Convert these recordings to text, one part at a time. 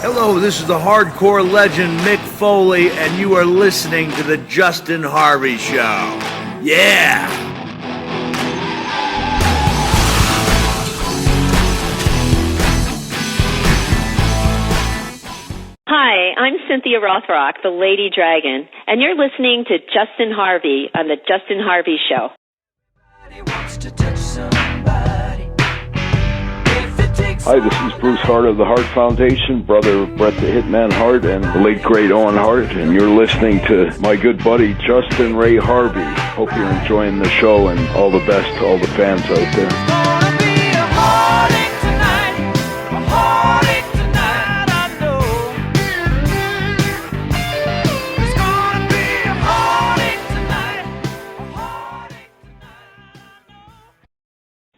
Hello, this is the hardcore legend Mick Foley, and you are listening to The Justin Harvey Show. Yeah! Hi, I'm Cynthia Rothrock, the Lady Dragon, and you're listening to Justin Harvey on The Justin Harvey Show. Hi, this is Bruce Hart of the Hart Foundation, brother of Bret the Hitman Hart and the late great Owen Hart, and you're listening to my good buddy Justin Ray Harvey. Hope you're enjoying the show, and all the best to all the fans out there.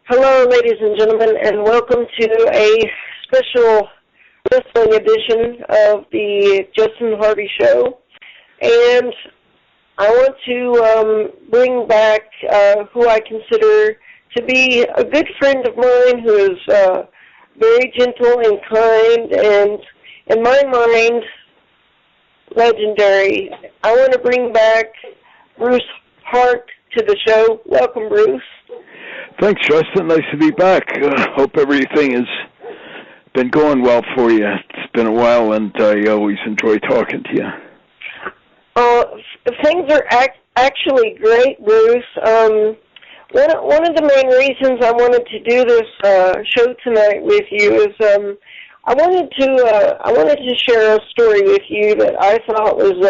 Hello, ladies and gentlemen, and welcome to a special wrestling edition of the Justin Harvey Show. And I want to bring back who I consider to be a good friend of mine, who is very gentle and kind, and in my mind, legendary. I want to bring back Bruce Hart to the show. Welcome, Bruce. Thanks, Justin. Nice to be back. Hope everything has been going well for you. It's been a while, and I always enjoy talking to you. Things are actually great, Bruce. One of the main reasons I wanted to do this show tonight with you is I wanted to share a story with you that I thought was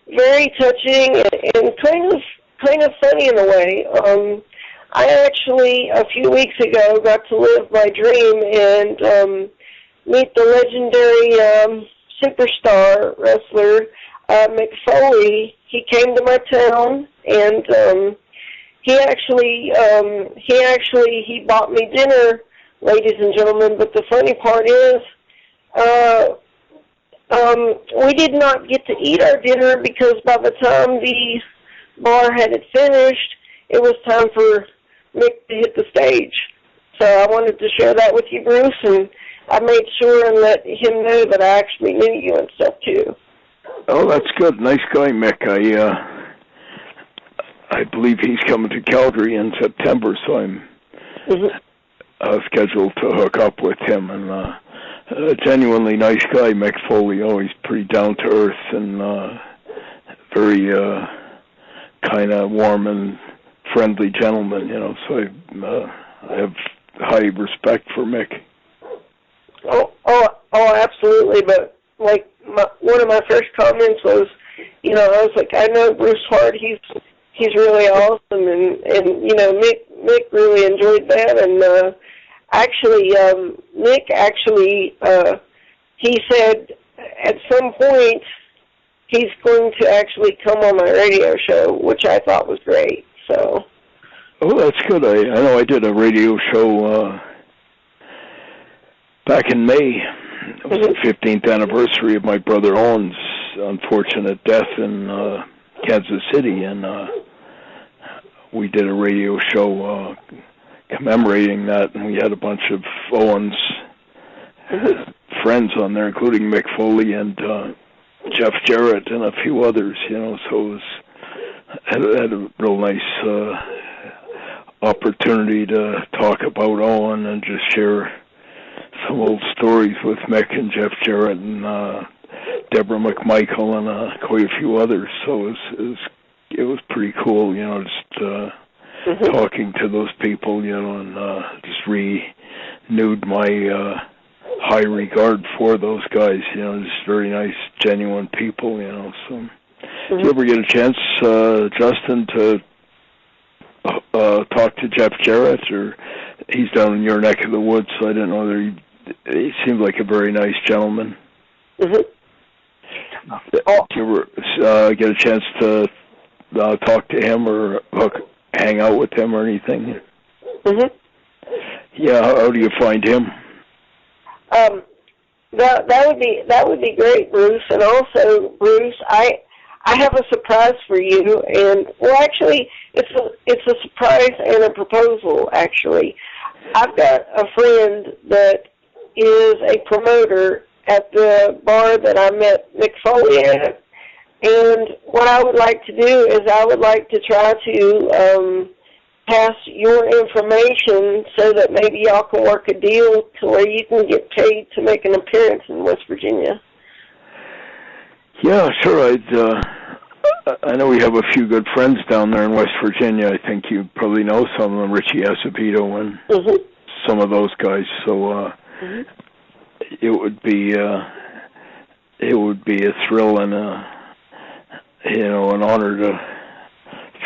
very touching and kind of funny in a way. I actually, a few weeks ago, got to live my dream and meet the legendary superstar wrestler, Mick Foley. He came to my town, and he bought me dinner, ladies and gentlemen. But the funny part is, we did not get to eat our dinner because by the time the bar had it finished, it was time for Mick to hit the stage. So I wanted to share that with you, Bruce, and I made sure and let him know that I actually knew you and stuff, too. Oh, that's good. Nice guy, Mick. I believe he's coming to Calgary in September, so I'm scheduled to hook up with him. And a genuinely nice guy, Mick Foley, always pretty down-to-earth and very kind of warm and friendly gentleman, so I have high respect for Mick. Oh, absolutely. But one of my first comments was, I was like, I know Bruce Hart. He's really awesome, and Mick really enjoyed that. And Mick he said at some point he's going to actually come on my radio show, which I thought was great. So. Oh, that's good. I know I did a radio show back in May. It was the 15th anniversary of my brother Owen's unfortunate death in Kansas City, and we did a radio show commemorating that, and we had a bunch of Owen's friends on there, including Mick Foley and Jeff Jarrett and a few others, so it was had a real nice opportunity to talk about Owen and just share some old stories with Mick and Jeff Jarrett and Deborah McMichael and quite a few others. So it was pretty cool, just talking to those people, and just renewed my high regard for those guys, just very nice, genuine people, so. Did you ever get a chance, Justin, to talk to Jeff Jarrett, or he's down in your neck of the woods, so I didn't know whether he seemed like a very nice gentleman. Did you ever get a chance to talk to him or hang out with him or anything? Yeah, how do you find him? That would be great, Bruce. And also, Bruce, I have a surprise for you, and actually, it's a surprise and a proposal. Actually, I've got a friend that is a promoter at the bar that I met Mick Foley at. And what I would like to do is I would like to try to pass your information so that maybe y'all can work a deal to where you can get paid to make an appearance in West Virginia. Yeah, sure. I know we have a few good friends down there in West Virginia. I think you probably know some of them, Richie Acevedo and some of those guys. So it would be a thrill and an honor to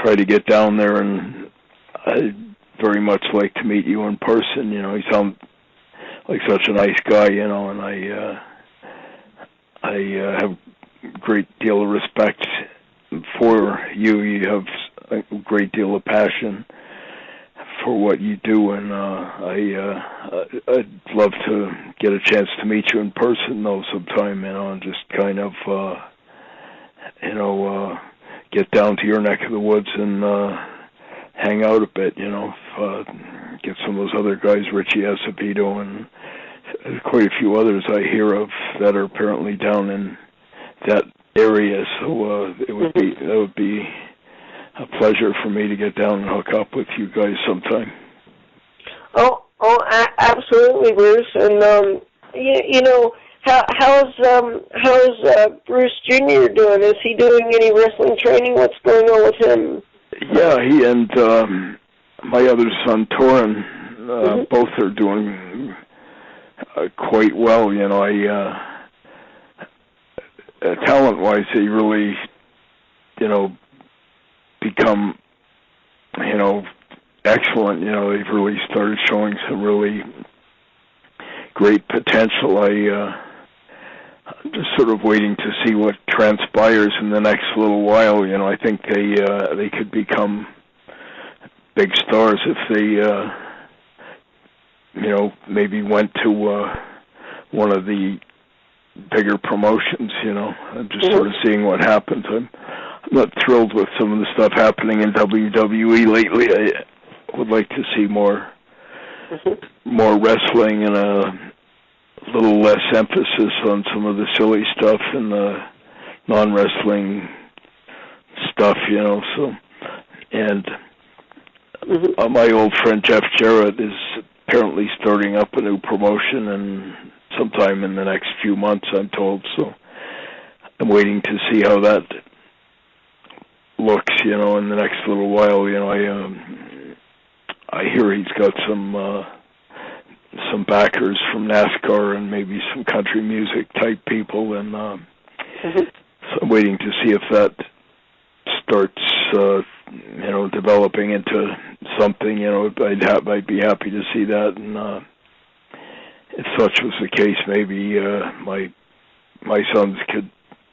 try to get down there, and I'd very much like to meet you in person. You know, you sound like such a nice guy, you know, and I have a great deal of respect for you. You have a great deal of passion for what you do, and I'd love to get a chance to meet you in person, though, sometime, you know, and just kind of, get down to your neck of the woods and hang out a bit, you know, get some of those other guys, Richie Acevedo, and quite a few others I hear of that are apparently down in that area. So that would be a pleasure for me to get down and hook up with you guys sometime. Absolutely, Bruce. And you know, how's Bruce Jr. doing? Is he doing any wrestling training? What's going on with him? Yeah, he and my other son, Torin, both are doing quite well. You know, talent-wise, they really, you know, become, you know, excellent. You know, they've really started showing some really great potential. I'm just sort of waiting to see what transpires in the next little while. You know, I think they could become big stars if they, you know, maybe went to one of the bigger promotions. You know, I'm just sort of seeing what happens. I'm not thrilled with some of the stuff happening in WWE lately. I would like to see more wrestling and a little less emphasis on some of the silly stuff and the non-wrestling stuff, you know. So, and my old friend Jeff Jarrett is apparently starting up a new promotion, and sometime in the next few months, I'm told. So, I'm waiting to see how that looks, you know, in the next little while. You know, I hear he's got some backers from NASCAR and maybe some country music type people, and so I'm waiting to see if that starts, you know, developing into something. You know, I'd be happy to see that, and if such was the case, maybe my sons could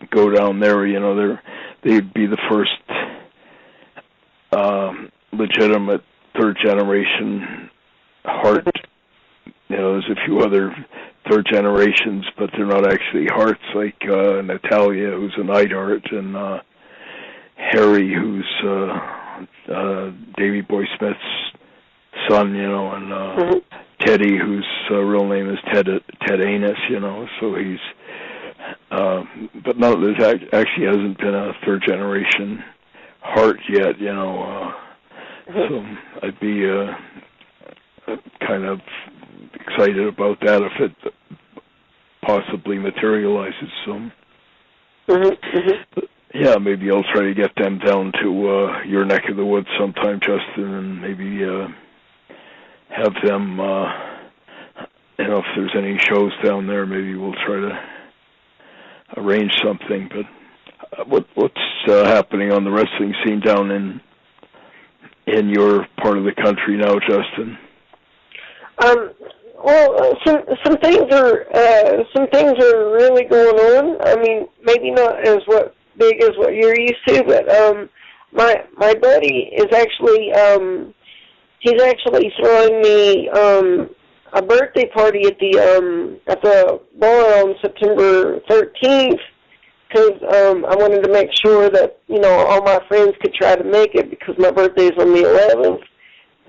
go down there. You know, they'd be the first legitimate third generation Hart. You know, there's a few other third generations, but they're not actually Harts, like Natalia, who's a Neidhart, and Harry, who's Davey Boy Smith's son, you know, and Teddy, whose real name is Ted Anus, you know, so he's, but no, there actually hasn't been a third generation Hart yet, you know, so I'd be kind of excited about that if it possibly materializes. So, yeah, maybe I'll try to get them down to your neck of the woods sometime, Justin, and maybe have them, you know, if there's any shows down there, maybe we'll try to arrange something. But what's happening on the wrestling scene down in your part of the country now, Justin? Well, some things are really going on. I mean, maybe not as big as what you're used to, but my buddy is actually he's actually throwing me a birthday party at the bar on September 13th, because I wanted to make sure that, you know, all my friends could try to make it, because my birthday's on the 11th.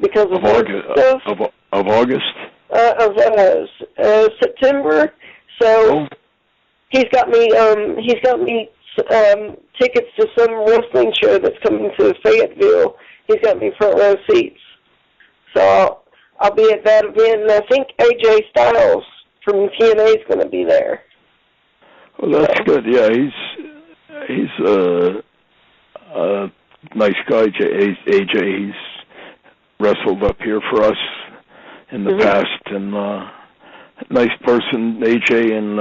Because of August? Of September. So he's got me tickets to some wrestling show that's coming to Fayetteville. He's got me front row seats. So I'll be at that event, and I think AJ Styles from TNA is going to be there. Well, that's good. Yeah, he's a nice guy, AJ. He's wrestled up here for us in the past, and nice person, AJ, and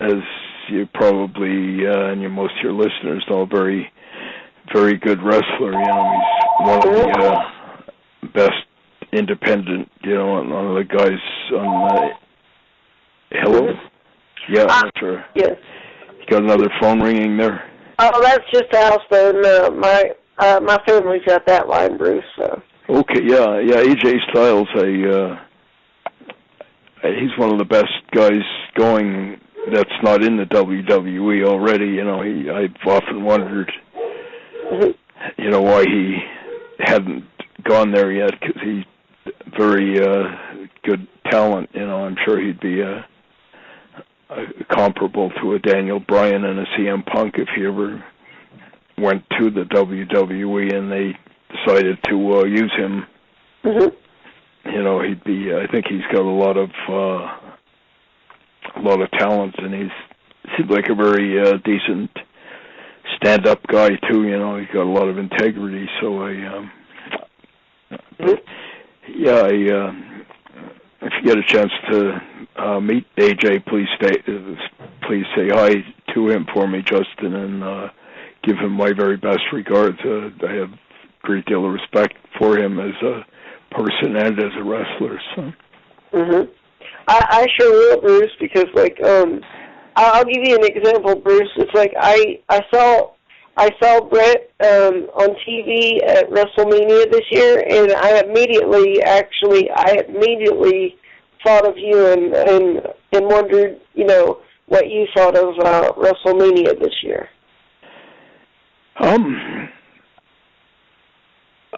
as you probably and most of your listeners know, very, very good wrestler. You know, he's one of the best independent. You know, one of the guys on. Hello. Yeah, that's right. Yes. You got another phone ringing there? Oh, that's just the house phone. My family's got that line, Bruce. So. Okay, yeah. AJ Styles, he's one of the best guys going that's not in the WWE already. You know, I've often wondered, you know, why he hadn't gone there yet, because he's very good talent. You know, I'm sure he'd be comparable to a Daniel Bryan and a CM Punk if he ever went to the WWE and they decided to use him. You know, he'd be. I think he's got a lot of talent, and he seems like a very decent stand-up guy too. You know, he's got a lot of integrity. So if you get a chance to meet AJ, please say hi to him for me, Justin, and give him my very best regards. I have a great deal of respect for him as a person and as a wrestler. So. I sure will, Bruce, because I'll give you an example, Bruce. It's like I saw Brett on TV at WrestleMania this year, and I immediately thought of you and wondered, you know, what you thought of WrestleMania this year.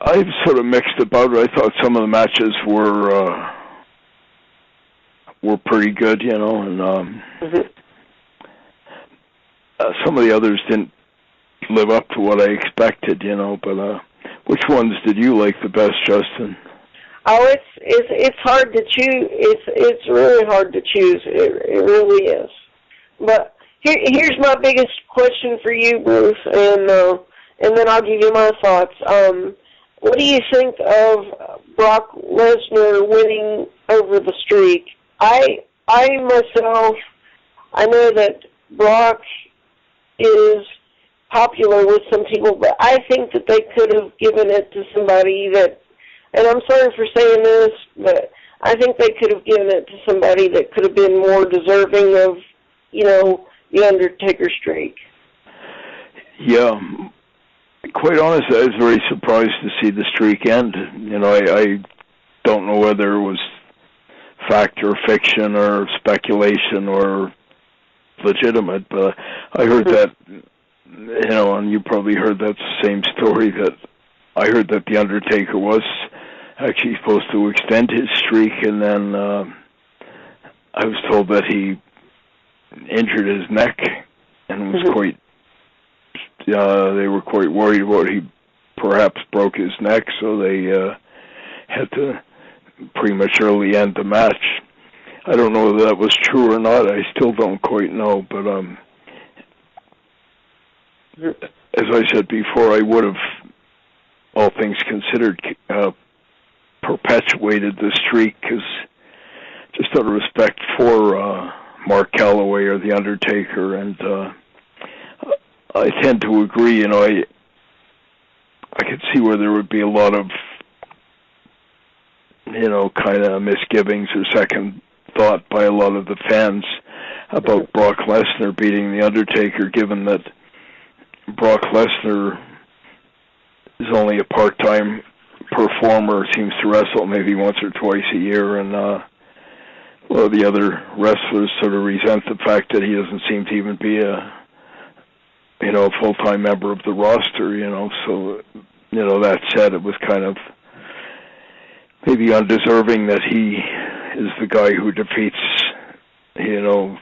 I've sort of mixed about it. I thought some of the matches were pretty good, you know, and some of the others didn't live up to what I expected, you know. But which ones did you like the best, Justin? Oh, it's hard to choose. It's really hard to choose. It really is. But here's my biggest question for you, Bruce, and then I'll give you my thoughts. What do you think of Brock Lesnar winning over the Streak? I myself, I know that Brock is popular with some people, but I think that they could have given it to somebody that, and I'm sorry for saying this, but I think they could have given it to somebody that could have been more deserving of, you know, the Undertaker Streak. Yeah. Quite honestly, I was very surprised to see the streak end. You know, I don't know whether it was fact or fiction or speculation or legitimate, but I heard that, you know, and you probably heard that same story, that I heard that the Undertaker was actually supposed to extend his streak, and then I was told that he injured his neck and was quite, they were quite worried about he perhaps broke his neck, so they had to prematurely end the match. I don't know whether that was true or not. I still don't quite know, but as I said before, I would have, all things considered, perpetuated the streak, because just out of respect for Mark Calloway or The Undertaker, and I tend to agree. You know, I could see where there would be a lot of, you know, kind of misgivings or second thought by a lot of the fans about Brock Lesnar beating The Undertaker, given that Brock Lesnar is only a part-time performer, seems to wrestle maybe once or twice a year, and well, the other wrestlers sort of resent the fact that he doesn't seem to even be a full-time member of the roster, you know. So, you know, that said, it was kind of maybe undeserving that he is the guy who defeats, you know,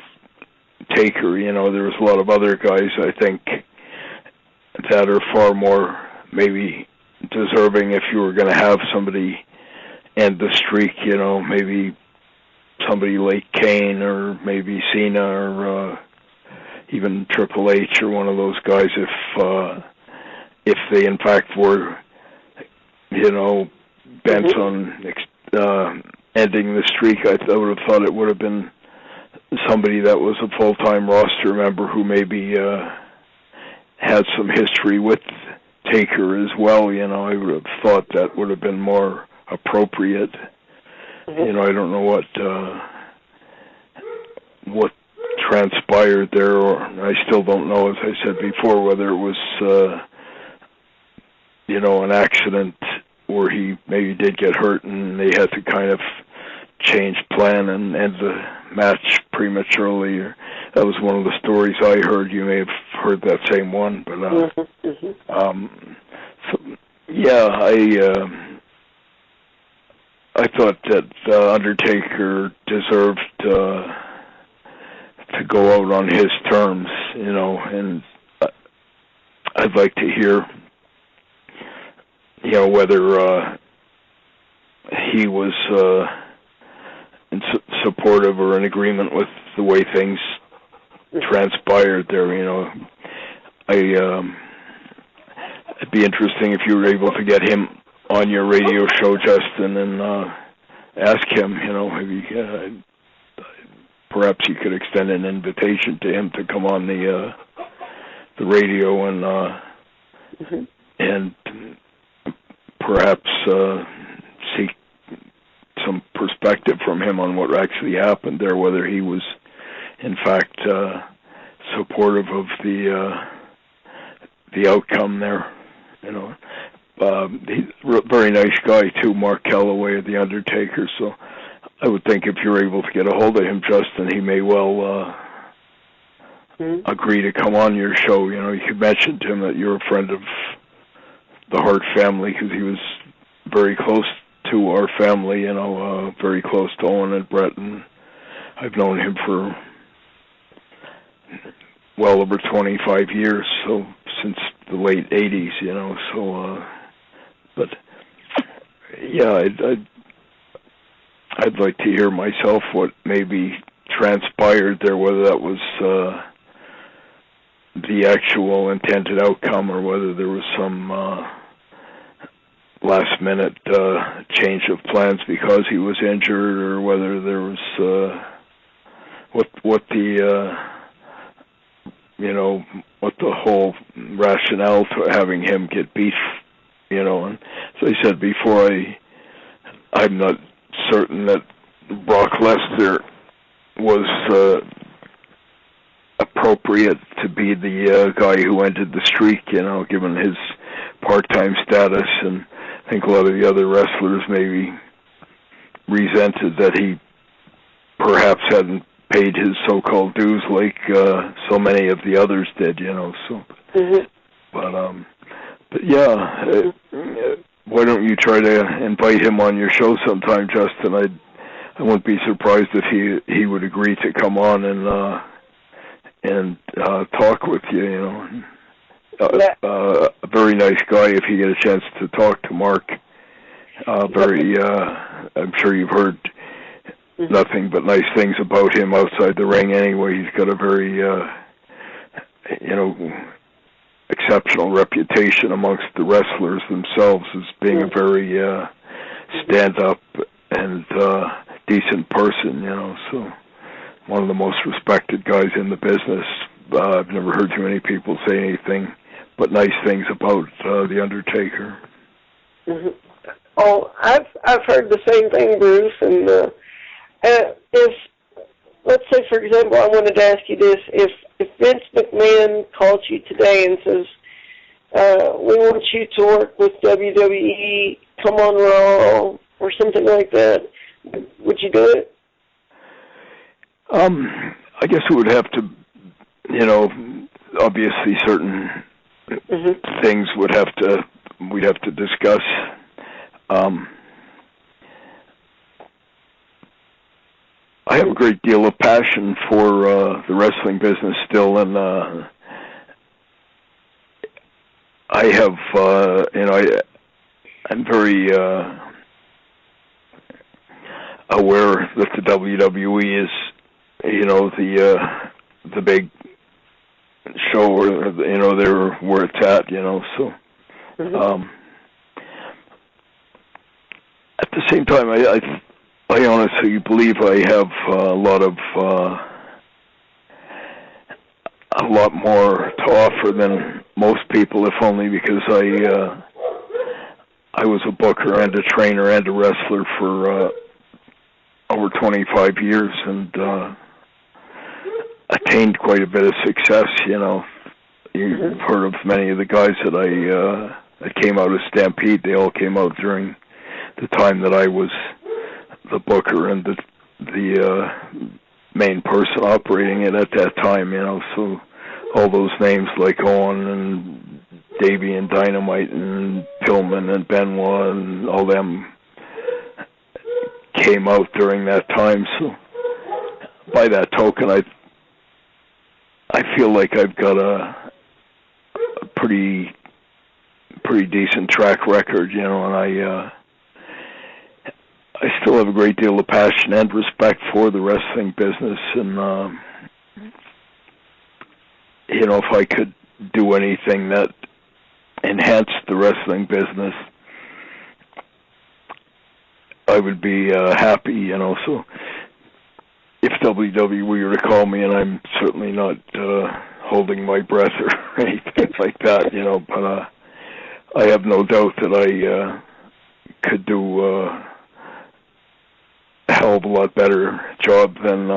Taker. You know, there was a lot of other guys, I think, that are far more maybe deserving if you were going to have somebody end the streak, you know, maybe somebody like Kane or maybe Cena or even Triple H or one of those guys if they in fact were, you know, bent on ending the streak. I would have thought it would have been somebody that was a full-time roster member who maybe had some history with Taker as well. You know, I would have thought that would have been more appropriate. You know, I don't know what transpired there, or I still don't know, as I said before, whether it was you know, an accident where he maybe did get hurt and they had to kind of change plan and end the match prematurely. Or that was one of the stories I heard. You may have heard that same one, but so, yeah, I thought that Undertaker deserved to go out on his terms, you know, and I'd like to hear, you know, whether he was supportive or in agreement with the way things transpired there. You know, it'd be interesting if you were able to get him on your radio show, Justin, and ask him, you know, maybe perhaps you could extend an invitation to him to come on the radio and perhaps seek some perspective from him on what actually happened there, whether he was in fact supportive of the outcome there. You know, he's a very nice guy too, Mark Calloway of the Undertaker. So I would think if you're able to get a hold of him, Justin, he may well agree to come on your show. You know, you could mention to him that you're a friend of the Hart family, because he was very close to our family, you know, very close to Owen and Brett, and I've known him for well over 25 years, so since the late 80s, you know, so, but, yeah, I'd like to hear myself what maybe transpired there, whether that was the actual intended outcome or whether there was some last-minute change of plans because he was injured, or whether there was what the you know, what the whole rationale for having him get beat, you know. And as I said before, I'm not certain that Brock Lesnar was appropriate to be the guy who ended the streak, you know, given his part-time status, and I think a lot of the other wrestlers maybe resented that he perhaps hadn't paid his so-called dues like so many of the others did, you know. So, but yeah, why don't you try to invite him on your show sometime, Justin? I wouldn't be surprised if he would agree to come on and talk with you, you know. A very nice guy. If you get a chance to talk to Mark, I'm sure you've heard nothing but nice things about him outside the ring anyway. He's got a very, you know, exceptional reputation amongst the wrestlers themselves as being a very stand-up and decent person, you know, so one of the most respected guys in the business. I've never heard too many people say anything but nice things about the Undertaker. Oh, I've heard the same thing, Bruce, and if, let's say, for example, I wanted to ask you this, if Vince McMahon called you today and says, we want you to work with WWE, come on Raw, or something like that, would you do it? I guess it would have to, you know, obviously certain things we'd have to discuss. I have a great deal of passion for the wrestling business still, and I have, I'm very aware that the WWE is, the big show, or they're where it's at, so. At the same time, I honestly believe I have a lot more to offer than most people, if only because I was a booker and a trainer and a wrestler for over 25 years, and attained quite a bit of success. You've heard of many of the guys that came out of Stampede. They all came out during the time that I was the booker and the main person operating it at that time, so all those names like Owen and Davey and Dynamite and Pillman and Benoit and all them came out during that time. So by that token, I feel like I've got a pretty decent track record, and I still have a great deal of passion and respect for the wrestling business, and if I could do anything that enhanced the wrestling business, I would be happy, So if WWE were to call me, and I'm certainly not holding my breath or anything like that, but I have no doubt that I could do a hell of a lot better job than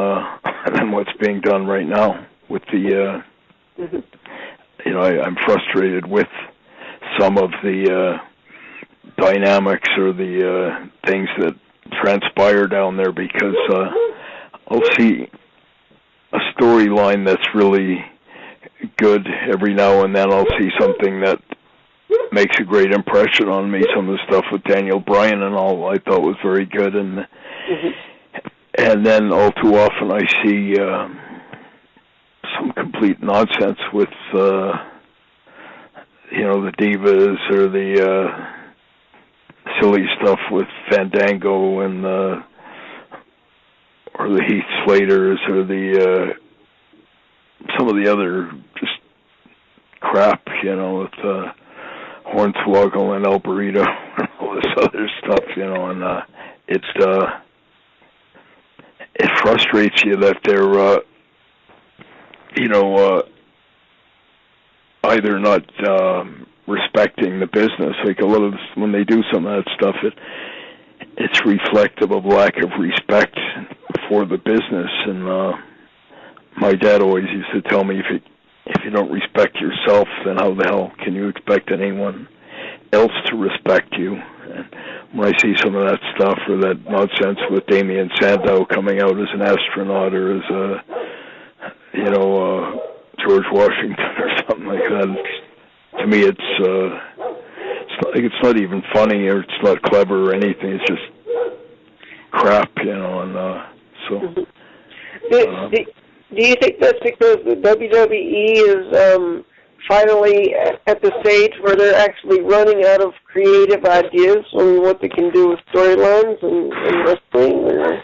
what's being done right now with the I'm frustrated with some of the dynamics or the things that transpire down there, because I'll see a storyline that's really good every now and then. I'll see something that makes a great impression on me. Some of the stuff with Daniel Bryan and all I thought was very good, and then all too often I see some complete nonsense with the divas, or the silly stuff with Fandango and or the Heath Slaters, or the some of the other just crap, with Hornswoggle and El Burrito and all this other stuff, and it frustrates you that they're either not respecting the business. Like a lot of when they do some of that stuff, it's reflective of lack of respect for the business. And my dad always used to tell me, if you don't respect yourself, then how the hell can you expect anyone else to respect you? And when I see some of that stuff, or that nonsense with Damien Sandow coming out as an astronaut, or as George Washington or something like that, to me it's not even funny, or it's not clever or anything. It's just crap, and so. Do you think that's because the WWE is finally at the stage where they're actually running out of creative ideas on what they can do with storylines and wrestling? Or?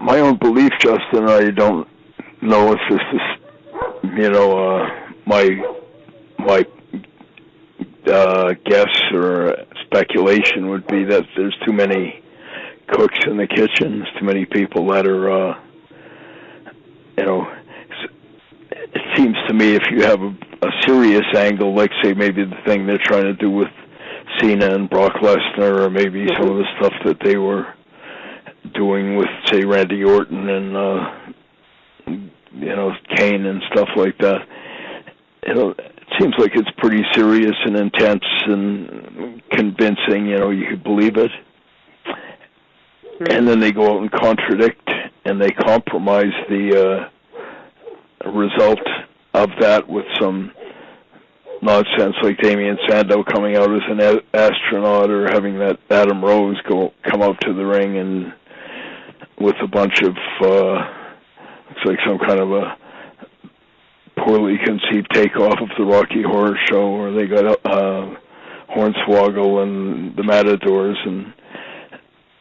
My own belief, Justin, I don't know if this is, my guess or speculation would be that there's too many cooks in the kitchen. There's too many people that are, it seems to me if you have a serious angle, like say maybe the thing they're trying to do with Cena and Brock Lesnar, or maybe some of the stuff that they were doing with, say, Randy Orton and Kane and stuff like that. It seems like it's pretty serious and intense and convincing. You could believe it. And then they go out and contradict, and they compromise the result of that with some nonsense, like Damien Sandow coming out as an astronaut, or having that Adam Rose come out to the ring and with a bunch of looks like some kind of a poorly conceived takeoff of the Rocky Horror Show, where they got Hornswoggle and the Matadors, and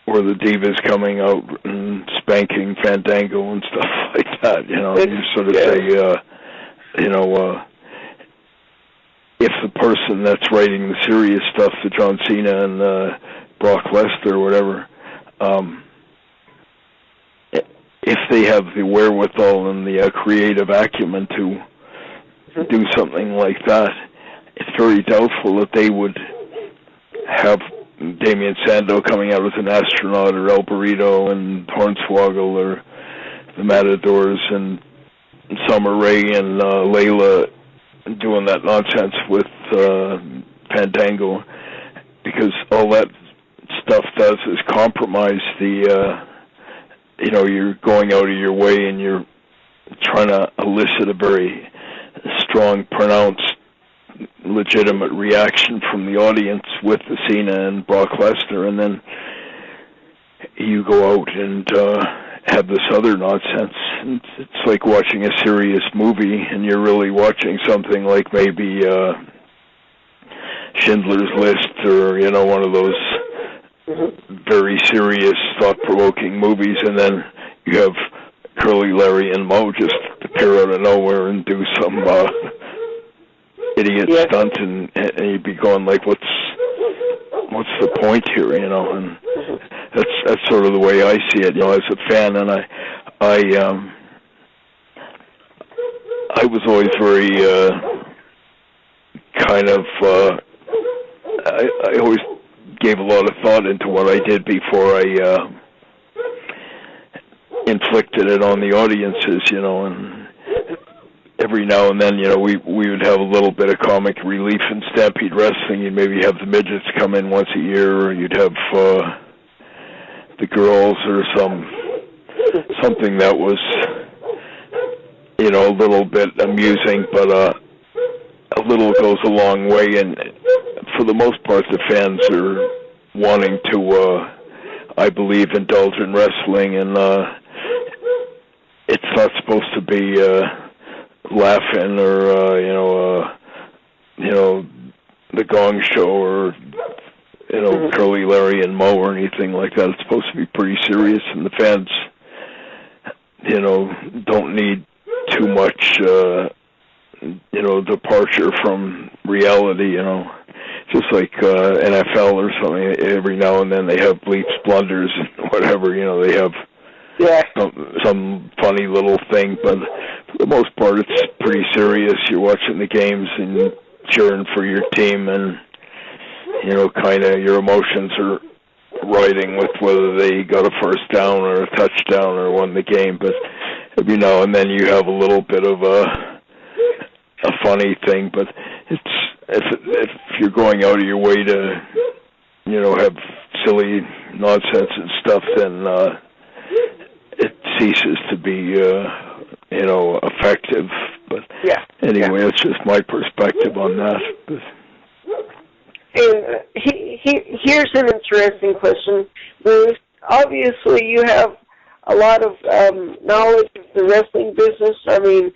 where the Divas coming out and spanking Fandango and stuff like that. You know, you sort of say, if the person that's writing the serious stuff, the John Cena and Brock Lesnar or whatever, if they have the wherewithal and the creative acumen to do something like that, it's very doubtful that they would have Damien Sandow coming out as an astronaut, or El Burrito and Hornswoggle, or the Matadors and Summer Rae and Layla doing that nonsense with Fandango, because all that stuff does is compromise the, you're going out of your way and you're trying to elicit a very strong, pronounced, legitimate reaction from the audience with the Cena and Brock Lesnar, and then you go out and have this other nonsense. It's like watching a serious movie, and you're really watching something like maybe Schindler's List, or one of those very serious, thought-provoking movies, and then you have Curly, Larry, and Moe just appear out of nowhere and do some idiot stunt, and you'd be going like, what's the point here, and that's sort of the way I see it, as a fan. And I was always very I always gave a lot of thought into what I did before I inflicted it on the audiences, and every now and then, we would have a little bit of comic relief in Stampede Wrestling. You'd maybe have the midgets come in once a year, or you'd have the girls, or something that was, a little bit amusing, but a little goes a long way. And for the most part, the fans are wanting to, I believe, indulge in wrestling, and it's not supposed to be laughing, or the Gong Show, or Curly, Larry, and Moe, or anything like that. It's supposed to be pretty serious, and the fans, don't need too much, departure from reality. Just like NFL or something. Every now and then they have bleeps, blunders, whatever. They have some funny little thing, but for the most part, it's pretty serious. You're watching the games and cheering for your team, and kind of your emotions are riding with whether they got a first down or a touchdown or won the game. But every now and then you have a little bit of a funny thing. But if you're going out of your way to have silly nonsense and stuff, then it ceases to be effective. But anyway, that's just my perspective on that. And here's an interesting question, Bruce. Obviously, you have a lot of knowledge of the wrestling business. I mean,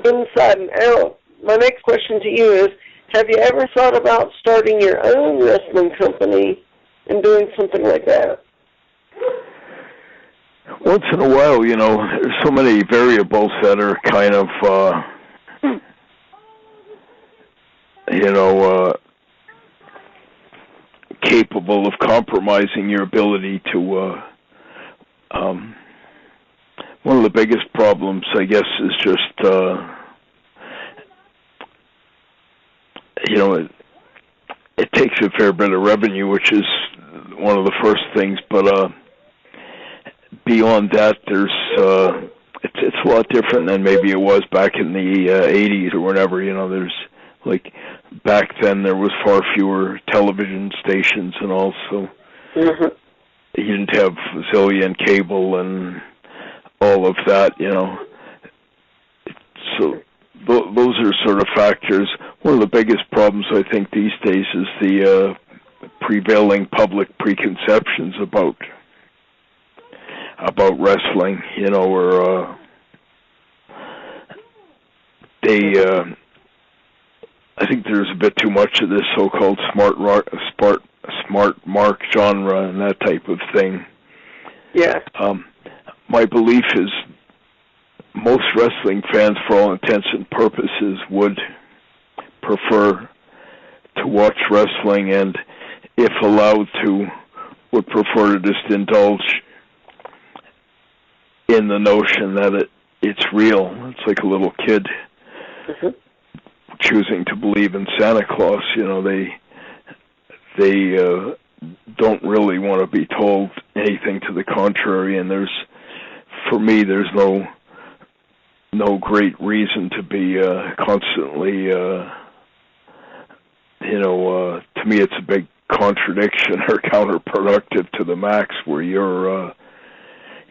inside and out. My next question to you is, have you ever thought about starting your own wrestling company and doing something like that? Once in a while, there's so many variables that are kind of, capable of compromising your ability to, one of the biggest problems, I guess, is just, it takes a fair bit of revenue, which is one of the first things, but beyond that, there's it's a lot different than maybe it was back in the 80s or whatever. There's like back then there was far fewer television stations, and also you didn't have zillion cable and all of that. So those are sort of factors. One of the biggest problems, I think, these days is the prevailing public preconceptions about about wrestling, or I think there's a bit too much of this so-called smart mark genre and that type of thing. Yeah. My belief is most wrestling fans, for all intents and purposes, would prefer to watch wrestling, and if allowed to, would prefer to just indulge in the notion that it's real. It's like a little kid choosing to believe in Santa Claus. They don't really want to be told anything to the contrary, and for me, there's no great reason to be constantly, to me it's a big contradiction or counterproductive to the max, where you're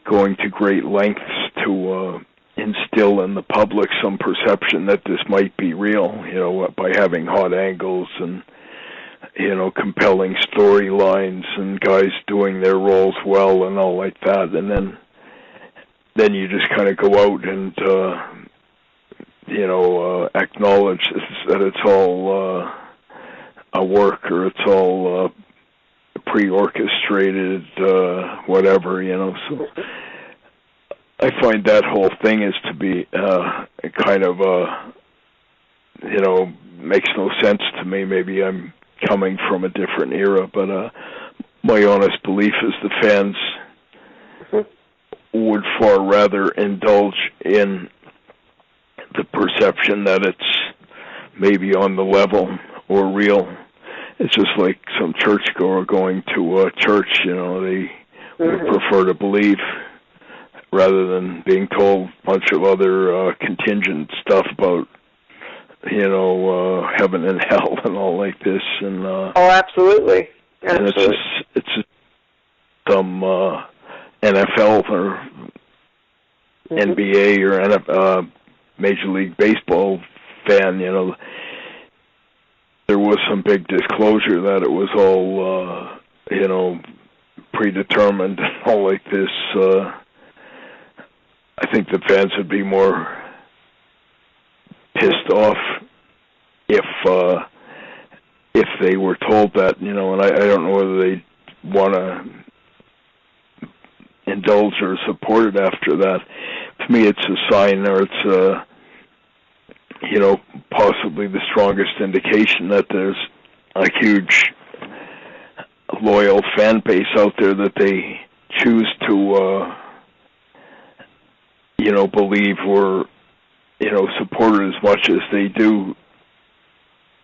going to great lengths to instill in the public some perception that this might be real, by having hot angles and, compelling storylines and guys doing their roles well and all like that. And then you just kind of go out and, acknowledge that it's all a work, or it's all pre-orchestrated, whatever, So I find that whole thing is to be kind of, makes no sense to me. Maybe I'm coming from a different era, but my honest belief is the fans would far rather indulge in the perception that it's maybe on the level or real. It's just like some churchgoer going to a church, they would prefer to believe rather than being told a bunch of other contingent stuff about, heaven and hell and all like this. And absolutely. And it's just some NFL or NBA or Major League Baseball fan, there was some big disclosure that it was all, predetermined and all like this. I think the fans would be more pissed off if they were told that, and I don't know whether they want to indulge or support it after that. To me, it's a sign, or it's possibly the strongest indication that there's a huge loyal fan base out there that they choose to, believe or, support it as much as they do,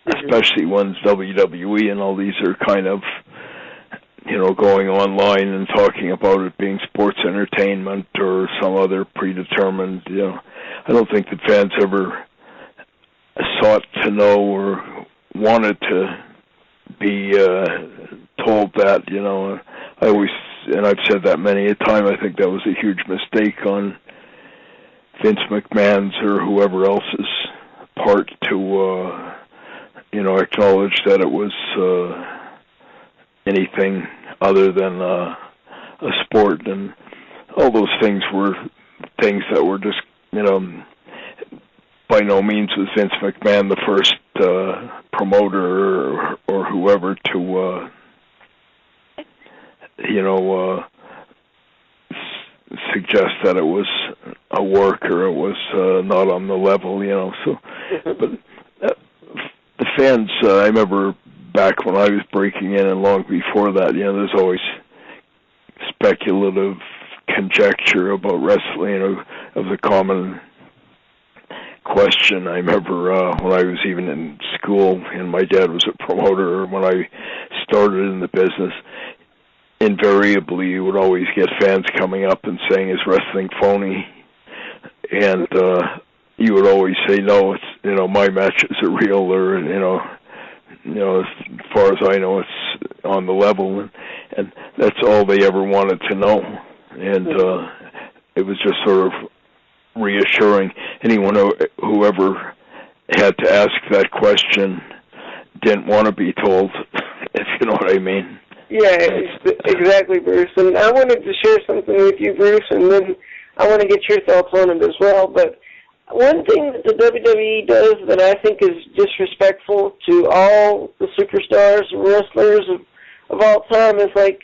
especially when WWE and all these are kind of, going online and talking about it being sports entertainment or some other predetermined, I don't think the fans ever sought to know or wanted to be told that, I always, and I've said that many a time, I think that was a huge mistake on Vince McMahon's or whoever else's part to, acknowledge that it was anything other than a sport. And all those things were things that were just, by no means was Vince McMahon the first promoter or whoever to, suggest that it was a work or it was not on the level, So, but the fans, I remember back when I was breaking in and long before that, there's always speculative conjecture about wrestling, of the common question. I remember when I was even in school and my dad was a promoter, or when I started in the business, invariably you would always get fans coming up and saying, "Is wrestling phony?" And you would always say, "No, it's, my matches are real," or, as far as I know, it's on the level. And that's all they ever wanted to know. And it was just sort of reassuring. Anyone who ever had to ask that question didn't want to be told, if you know what I mean. Yeah, exactly, Bruce. And I wanted to share something with you, Bruce, and then I want to get your thoughts on it as well. But one thing that the WWE does that I think is disrespectful to all the superstars and wrestlers of all time is, like,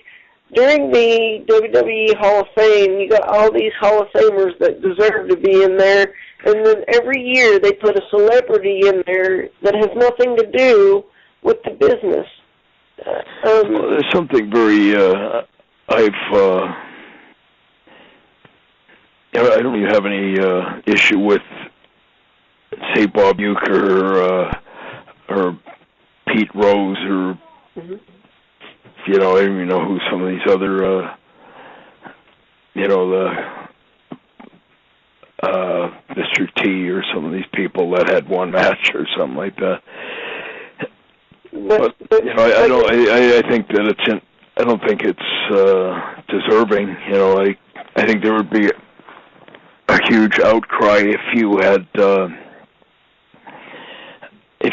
during the WWE Hall of Fame, you got all these Hall of Famers that deserve to be in there, and then every year they put a celebrity in there that has nothing to do with the business. Well, there's something very, I don't even have any issue with, say, Bob Uecker or Pete Rose or, I don't even know who some of these other, Mr. T or some of these people that had one match or something like that. But I think that I don't think it's deserving. I think there would be a huge outcry if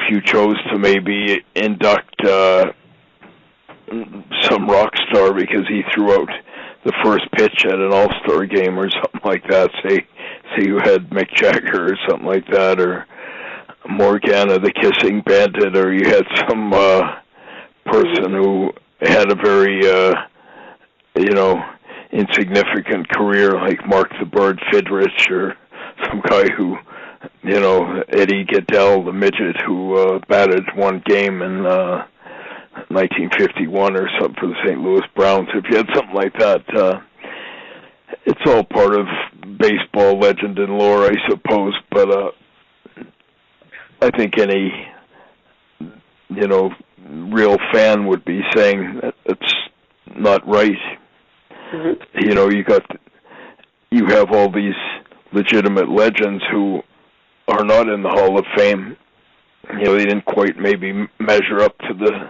you chose to maybe induct some rock star because he threw out the first pitch at an all-star game or something like that. Say you had Mick Jagger or something like that, or Morgana the Kissing Bandit, or you had some person who had a very insignificant career like Mark the Bird Fidrich, or some guy who, Eddie Goodell, the midget who batted one game in 1951 or something for the St. Louis Browns. If you had something like that, it's all part of baseball legend and lore, I suppose, but I think any, real fan would be saying that it's not right. You have all these legitimate legends who are not in the Hall of Fame. They didn't quite maybe measure up to the,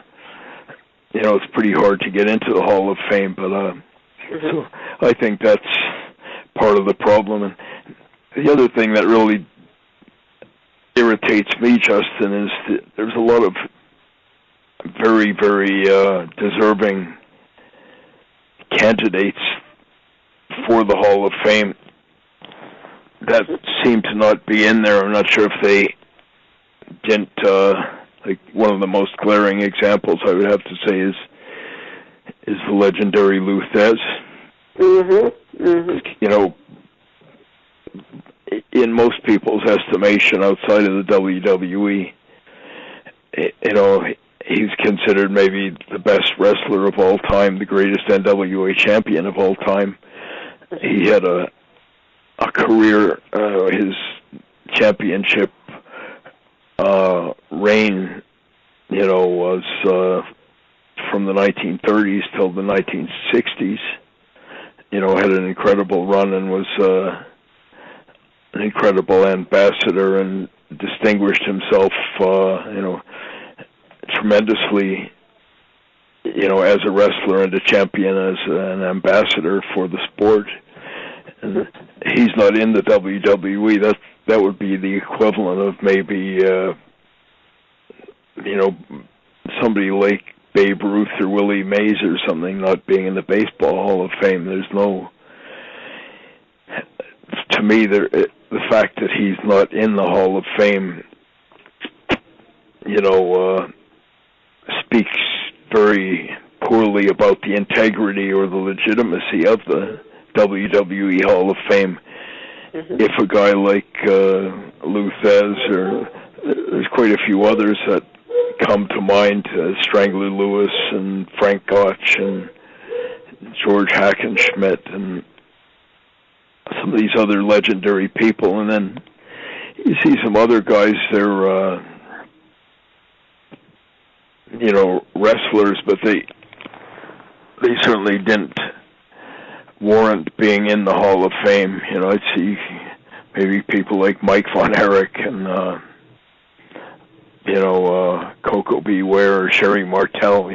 it's pretty hard to get into the Hall of Fame, but so I think that's part of the problem. And the other thing that really irritates me, Justin, is that there's a lot of very, very deserving candidates for the Hall of Fame that seem to not be in there. I'm not sure if they didn't, like one of the most glaring examples I would have to say is the legendary Lou Thez. In most people's estimation outside of the WWE, he's considered maybe the best wrestler of all time, the greatest NWA champion of all time. He had a career, his championship reign, was from the 1930s till the 1960s. Had an incredible run and was an incredible ambassador and distinguished himself, tremendously, as a wrestler and a champion, as an ambassador for the sport. And he's not in the WWE. That would be the equivalent of maybe, somebody like Babe Ruth or Willie Mays or something not being in the Baseball Hall of Fame. There's no, to me, the fact that he's not in the Hall of Fame, speaks very poorly about the integrity or the legitimacy of the WWE Hall of Fame. If a guy like Lou Thez, or there's quite a few others that come to mind, Strangler Lewis and Frank Gotch and George Hackenschmidt and some of these other legendary people, and then you see some other guys, they're wrestlers, but they certainly didn't warrant being in the Hall of Fame. I'd see maybe people like Mike Von Erich and Coco Beware or Sherry Martel,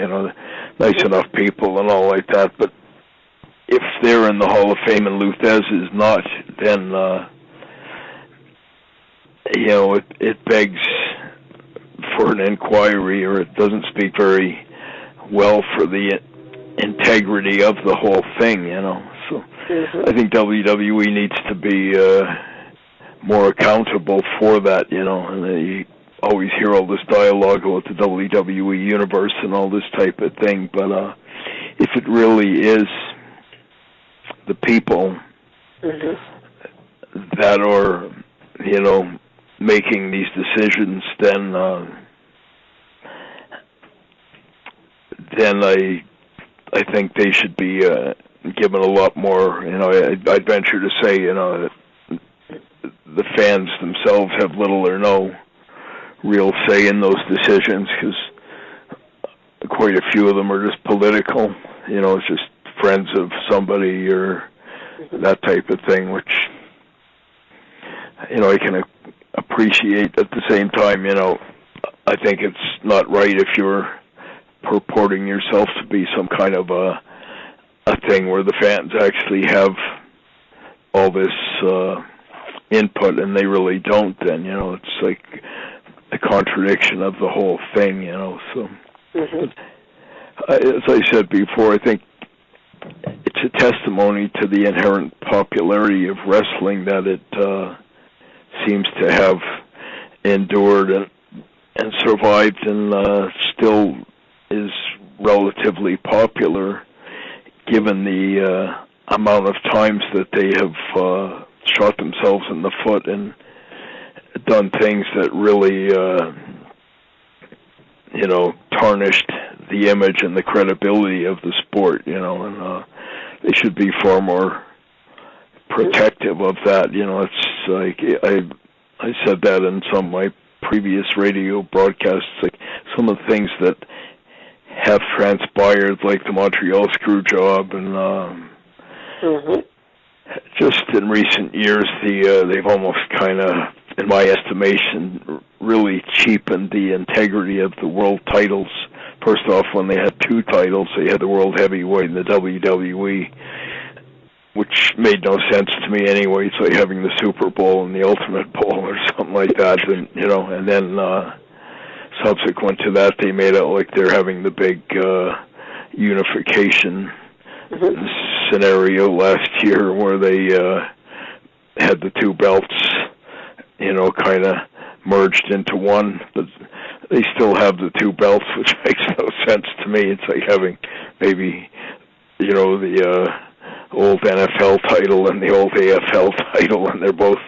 nice enough people and all like that, but if they're in the Hall of Fame and Lou Thez is not, then it begs for an inquiry, or it doesn't speak very well for the integrity of the whole thing, you know. So I think WWE needs to be more accountable for that, you know. And you always hear all this dialogue about the WWE universe and all this type of thing, but if it really is the people that are, you know, making these decisions, then I think they should be given a lot more. You know, I'd venture to say, you know, that the fans themselves have little or no real say in those decisions, because quite a few of them are just political. You know, it's just friends of somebody or that type of thing, which, you know, I can appreciate. At the same time, you know, I think it's not right if you're purporting yourself to be some kind of a thing where the fans actually have all this input and they really don't. Then, you know, it's like a contradiction of the whole thing, you know. So, as I said before, I think it's a testimony to the inherent popularity of wrestling that it seems to have endured and survived and still is relatively popular, given the amount of times that they have shot themselves in the foot and done things that really, you know, tarnished the image and the credibility of the sport, you know, and they should be far more protective of that. You know, it's like I said that in some of my previous radio broadcasts, like some of the things that have transpired, like the Montreal screw job, and just in recent years, they've almost kind of, in my estimation, really cheapened the integrity of the world titles. First off, when they had two titles, they had the World Heavyweight and the WWE, which made no sense to me anyway. It's like having the Super Bowl and the Ultimate Bowl or something like that, and, you know, and then subsequent to that, they made it like they're having the big unification scenario last year where they had the two belts, you know, kind of merged into one, but they still have the two belts, which makes no sense to me. It's like having maybe, you know, the old NFL title and the old AFL title, and they're both,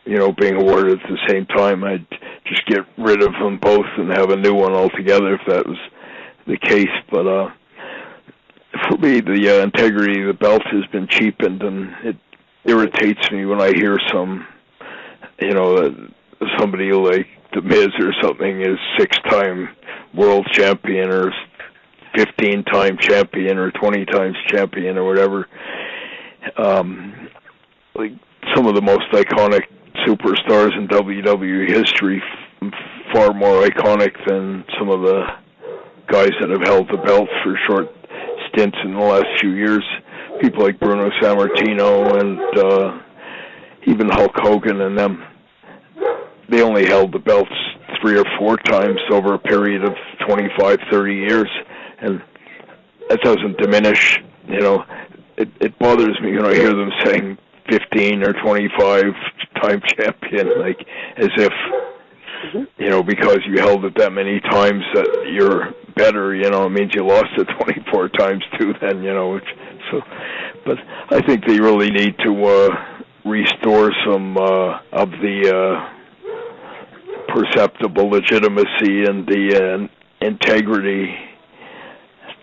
you know, being awarded at the same time. I'd just get rid of them both and have a new one altogether if that was the case. But for me, the integrity of the belt has been cheapened, and it irritates me when I hear some, you know, somebody like The Miz or something is 6-time world champion or 15-time champion or 20 times champion or whatever. Like some of the most iconic superstars in WWE history, far more iconic than some of the guys that have held the belt for short stints in the last few years. People like Bruno Sammartino and even Hulk Hogan and them. They only held the belts 3 or 4 times over a period of 25, 30 years, and that doesn't diminish, you know. It bothers me when I hear them saying 15 or 25-time champion, like as if, you know, because you held it that many times that you're better, you know. It means you lost it 24 times too then, you know. But I think they really need to restore some of the perceptible legitimacy and the integrity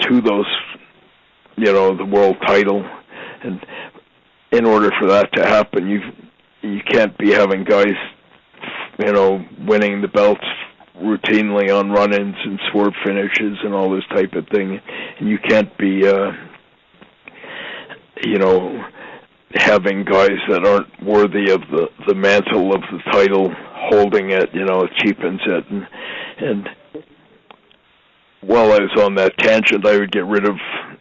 to those, you know, the world title. And in order for that to happen, you can't be having guys, you know, winning the belts routinely on run-ins and swerve finishes and all this type of thing. And you can't be, you know, having guys that aren't worthy of the mantle of the title holding it, you know. It cheapens it. And while I was on that tangent, I would get rid of,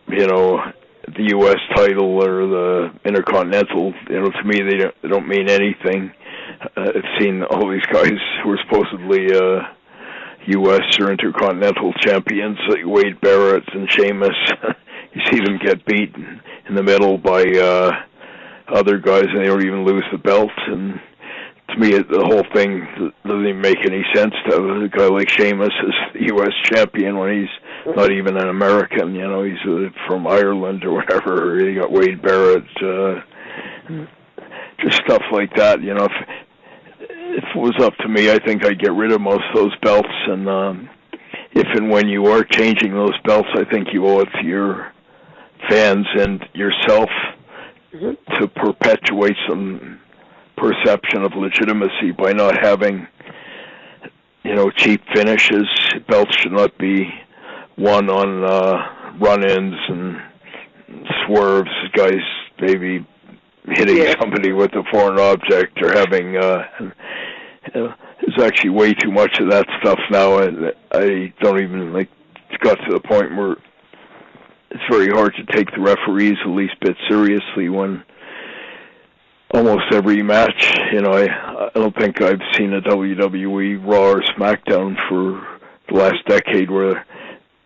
you know, the U.S. title or the Intercontinental. You know, to me, they don't mean anything. I've seen all these guys who are supposedly U.S. or Intercontinental champions, like Wade Barrett and Sheamus, you see them get beat in the middle by other guys, and they don't even lose the belts. And to me, the whole thing doesn't even make any sense to have a guy like Sheamus as the U.S. champion when he's not even an American. You know, he's from Ireland or whatever. You got Wade Barrett, just stuff like that. You know, if it was up to me, I think I'd get rid of most of those belts. And if and when you are changing those belts, I think you owe it to your fans and yourself to perpetuate some perception of legitimacy by not having, you know, cheap finishes. Belts should not be won on run-ins and swerves, guys maybe hitting somebody with a foreign object or having there's actually way too much of that stuff now. I don't even, like, it's got to the point where it's very hard to take the referees the least bit seriously when almost every match, you know, I don't think I've seen a WWE Raw or SmackDown for the last decade where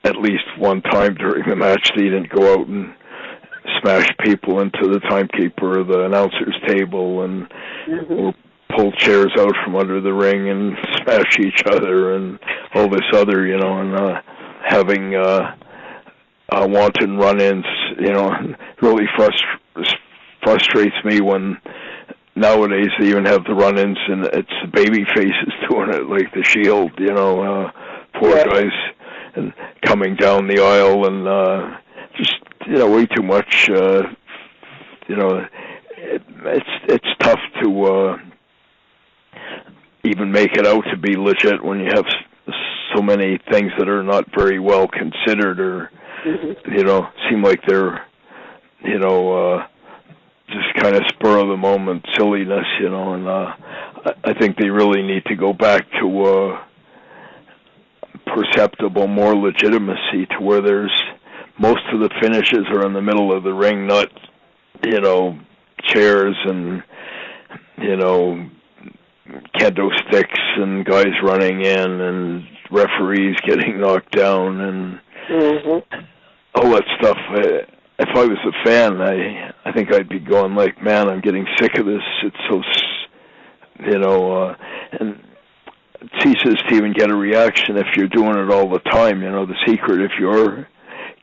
at least one time during the match they didn't go out and smash people into the timekeeper or the announcer's table and or pull chairs out from under the ring and smash each other and all this other, you know, and having wanton run-ins, you know, really frustrates me when nowadays they even have the run-ins and it's the baby faces doing it, like the Shield, you know, poor guys and coming down the aisle and just, you know, way too much, you know, it's tough to even make it out to be legit when you have so many things that are not very well considered or, you know, seem like they're, you know, just kind of spur of the moment silliness, you know, and I think they really need to go back to perceptible more legitimacy to where there's most of the finishes are in the middle of the ring, not, you know, chairs and, you know, kendo sticks and guys running in and referees getting knocked down and all that stuff. If I was a fan, I think I'd be going like, man, I'm getting sick of this. It's so, you know, and it ceases to even get a reaction if you're doing it all the time. You know, the secret, if you're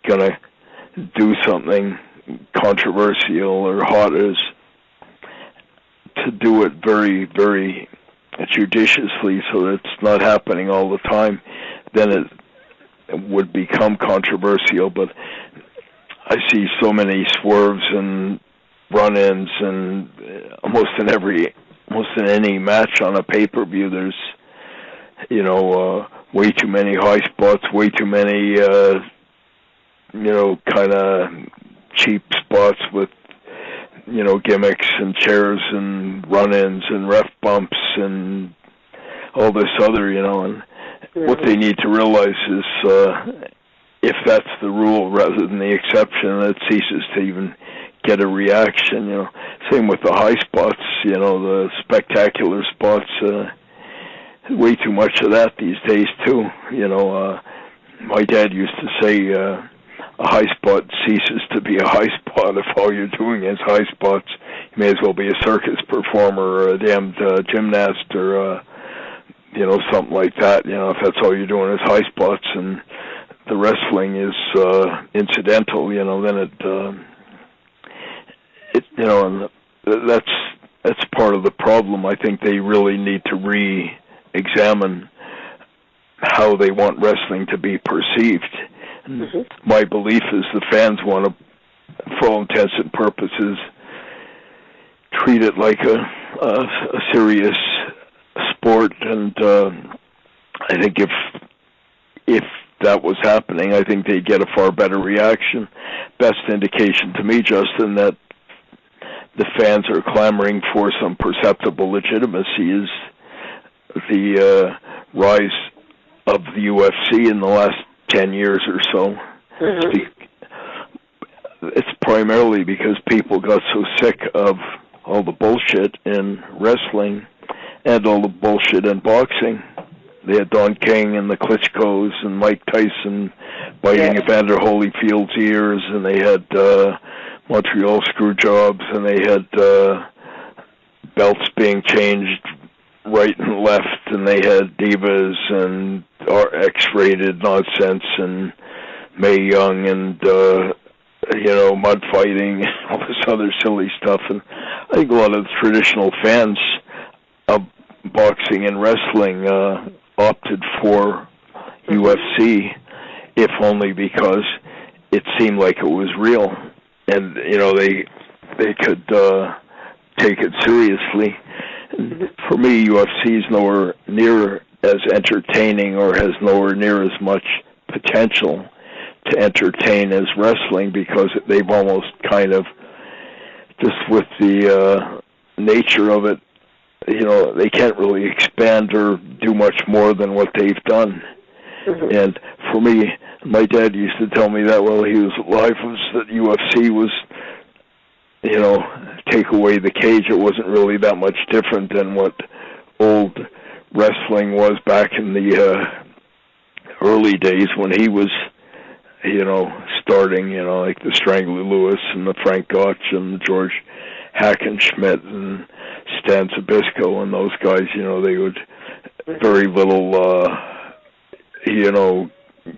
going to do something controversial or hot, is to do it very, very judiciously so that it's not happening all the time. Then it would become controversial, but I see so many swerves and run-ins, and almost in any match on a pay-per-view, there's, you know, way too many high spots, way too many, you know, kind of cheap spots with, you know, gimmicks and chairs and run-ins and ref bumps and all this other, you know, and what they need to realize is if that's the rule rather than the exception, it ceases to even get a reaction, you know. Same with the high spots, you know, the spectacular spots, way too much of that these days too, you know. My dad used to say a high spot ceases to be a high spot if all you're doing is high spots. You may as well be a circus performer or a damned gymnast or, you know, something like that. You know, if that's all you're doing is high spots and the wrestling is incidental, you know, then it you know, and that's part of the problem. I think they really need to re-examine how they want wrestling to be perceived. My belief is the fans want to, for all intents and purposes, treat it like a serious sport, and I think if that was happening, I think they'd get a far better reaction. Best indication to me, Justin, that the fans are clamoring for some perceptible legitimacy is the rise of the UFC in the last 10 years or so. It's primarily because people got so sick of all the bullshit in wrestling and all the bullshit in boxing they had Don King and the Klitschkos and Mike Tyson biting Evander Holyfield's ears, and they had Montreal Screwjobs, and they had belts being changed right and left, and they had divas and X-rated nonsense and Mae Young and mud fighting, all this other silly stuff. And I think a lot of the traditional fans of boxing and wrestling opted for UFC, if only because it seemed like it was real, and they could take it seriously. And for me, UFC is nowhere near as entertaining or has nowhere near as much potential to entertain as wrestling, because they've almost kind of, just with the nature of it, they can't really expand or do much more than what they've done. Mm-hmm. And for me, my dad used to tell me that while he was alive, was that UFC was, take away the cage, it wasn't really that much different than what old wrestling was back in the early days when he was, starting, like the Strangler Lewis and the Frank Gotch and the George Hackenschmidt and Stan Zbyszko and those guys, they would very little,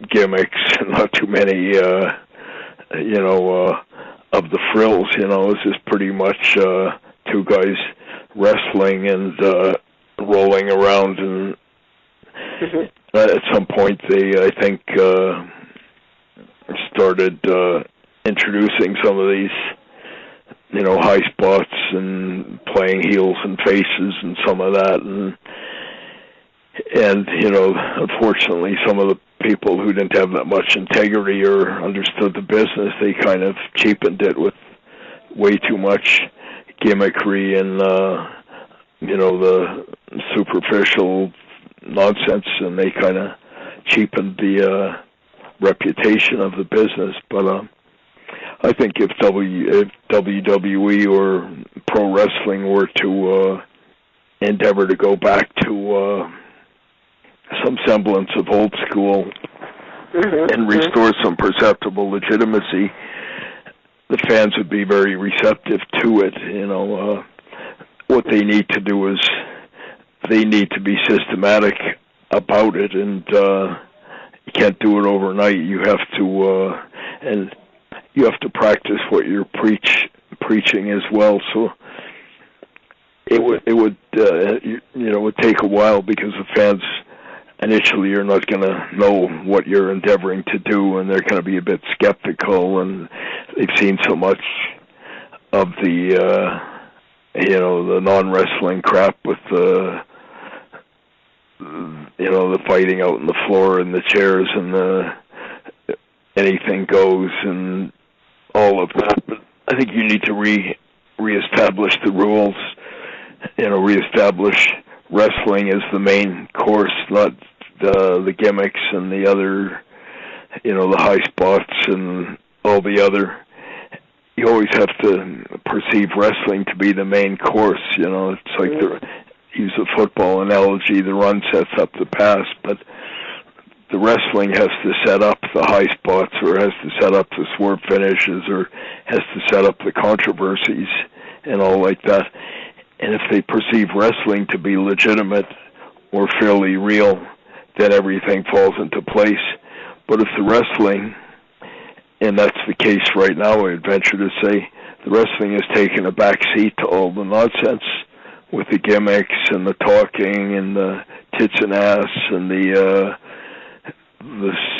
gimmicks, not too many, of the frills, it was just pretty much two guys wrestling and rolling around. And at some point they, I think, started introducing some of these, high spots and playing heels and faces and some of that. And unfortunately, some of the people who didn't have that much integrity or understood the business, they kind of cheapened it with way too much gimmickry and, the superficial nonsense, and they kind of cheapened the reputation of the business. But I think if WWE or pro wrestling were to endeavor to go back to some semblance of old school and restore some perceptible legitimacy, the fans would be very receptive to it. What they need to do is they need to be systematic about it, and you can't do it overnight. You have to and you have to practice what you're preaching as well. So it would would take a while, because the fans initially you're not going to know what you're endeavoring to do, and they're going to be a bit skeptical, and they've seen so much of the the non-wrestling crap with the the fighting out on the floor and the chairs and the anything goes and all of that. But I think you need to reestablish the rules, reestablish wrestling as the main course, not the gimmicks and the other, the high spots and all the other. You always have to perceive wrestling to be the main course. It's like use a football analogy, the run sets up the pass, but the wrestling has to set up the high spots, or has to set up the swerve finishes, or has to set up the controversies and all like that. And if they perceive wrestling to be legitimate or fairly real, then everything falls into place. But if the wrestling, and that's the case right now, I'd venture to say, the wrestling has taken a back seat to all the nonsense with the gimmicks and the talking and the tits and ass and the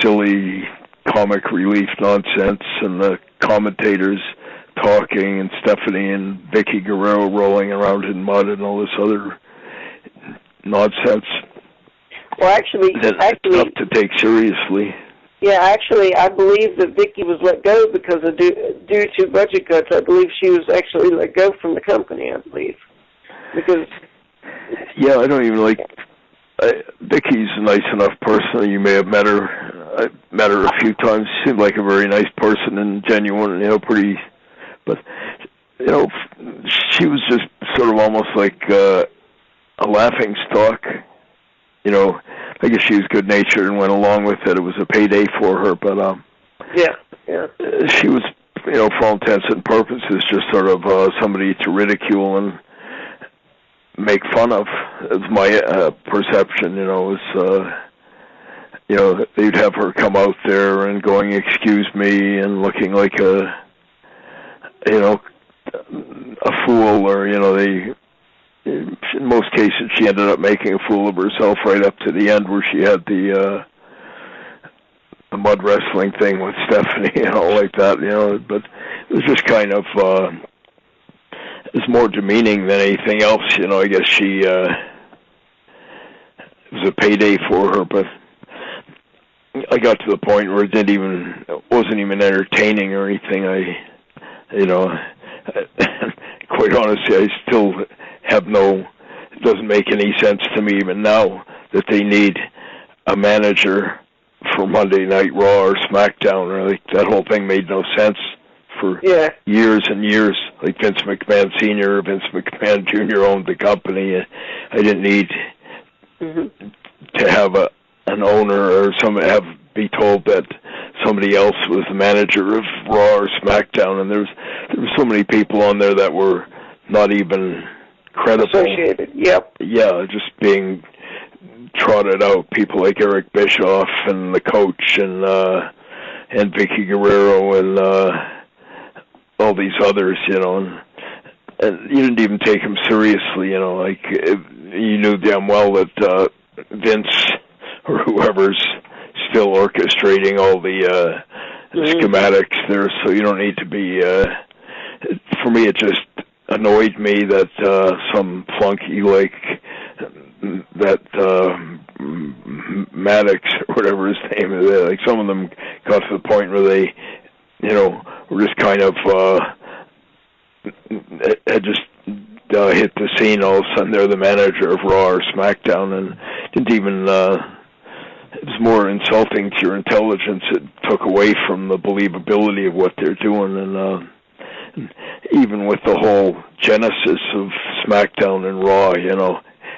silly comic relief nonsense and the commentators talking and Stephanie and Vicky Guerrero rolling around in mud and all this other nonsense. Well, actually, tough to take seriously. Yeah, actually, I believe that Vicky was let go because of due to budget cuts. I believe she was actually let go from the company, I believe. Because yeah, I don't even like... Vicky's a nice enough person. You may have met her. I met her a few times. She seemed like a very nice person and genuine, pretty... But, she was just sort of almost like a laughing stock, I guess she was good-natured and went along with it. It was a payday for her, but yeah. She was, for all intents and purposes, just sort of somebody to ridicule and make fun of. Is my perception. They'd have her come out there and going, "Excuse me," and looking like a fool, or in most cases she ended up making a fool of herself right up to the end, where she had the mud wrestling thing with Stephanie and all like that, but it was just kind of it was more demeaning than anything else. I guess she it was a payday for her, but I got to the point where it wasn't even entertaining or anything. Quite honestly, I still have it doesn't make any sense to me even now that they need a manager for Monday Night Raw or SmackDown. Really, that whole thing made no sense for years and years. Like Vince McMahon Sr., Vince McMahon Jr. owned the company. I didn't need to have an owner or be told that somebody else was the manager of Raw or SmackDown, and there were so many people on there that were not even credible. Associated, yep. Yeah, just being trotted out. People like Eric Bischoff and the coach and Vicky Guerrero and all these others, and you didn't even take them seriously, you knew damn well that Vince or whoever's still orchestrating all the schematics there, so you don't need to be for me it just annoyed me that some flunky like that Maddox or whatever his name is, like some of them got to the point where they were just kind of had just hit the scene. All of a sudden they're the manager of Raw or SmackDown, and didn't even it was more insulting to your intelligence. It took away from the believability of what they're doing, and even with the whole genesis of SmackDown and Raw,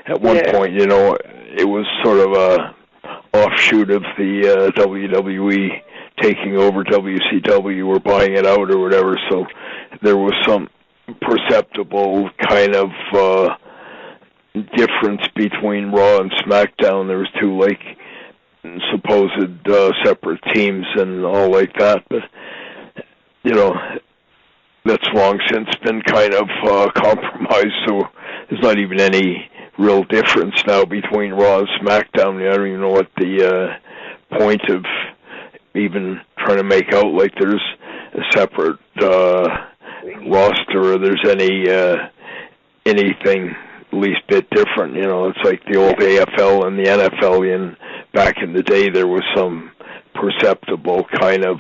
at one point, it was sort of a offshoot of the WWE taking over WCW or buying it out or whatever, so there was some perceptible kind of difference between Raw and SmackDown. There was two supposed separate teams and all like that, but that's long since been kind of compromised, so there's not even any real difference now between Raw and SmackDown. I don't even know what the point of even trying to make out like there's a separate roster or there's anything least bit different. It's like the old AFL and the NFL. And back in the day, there was some perceptible kind of,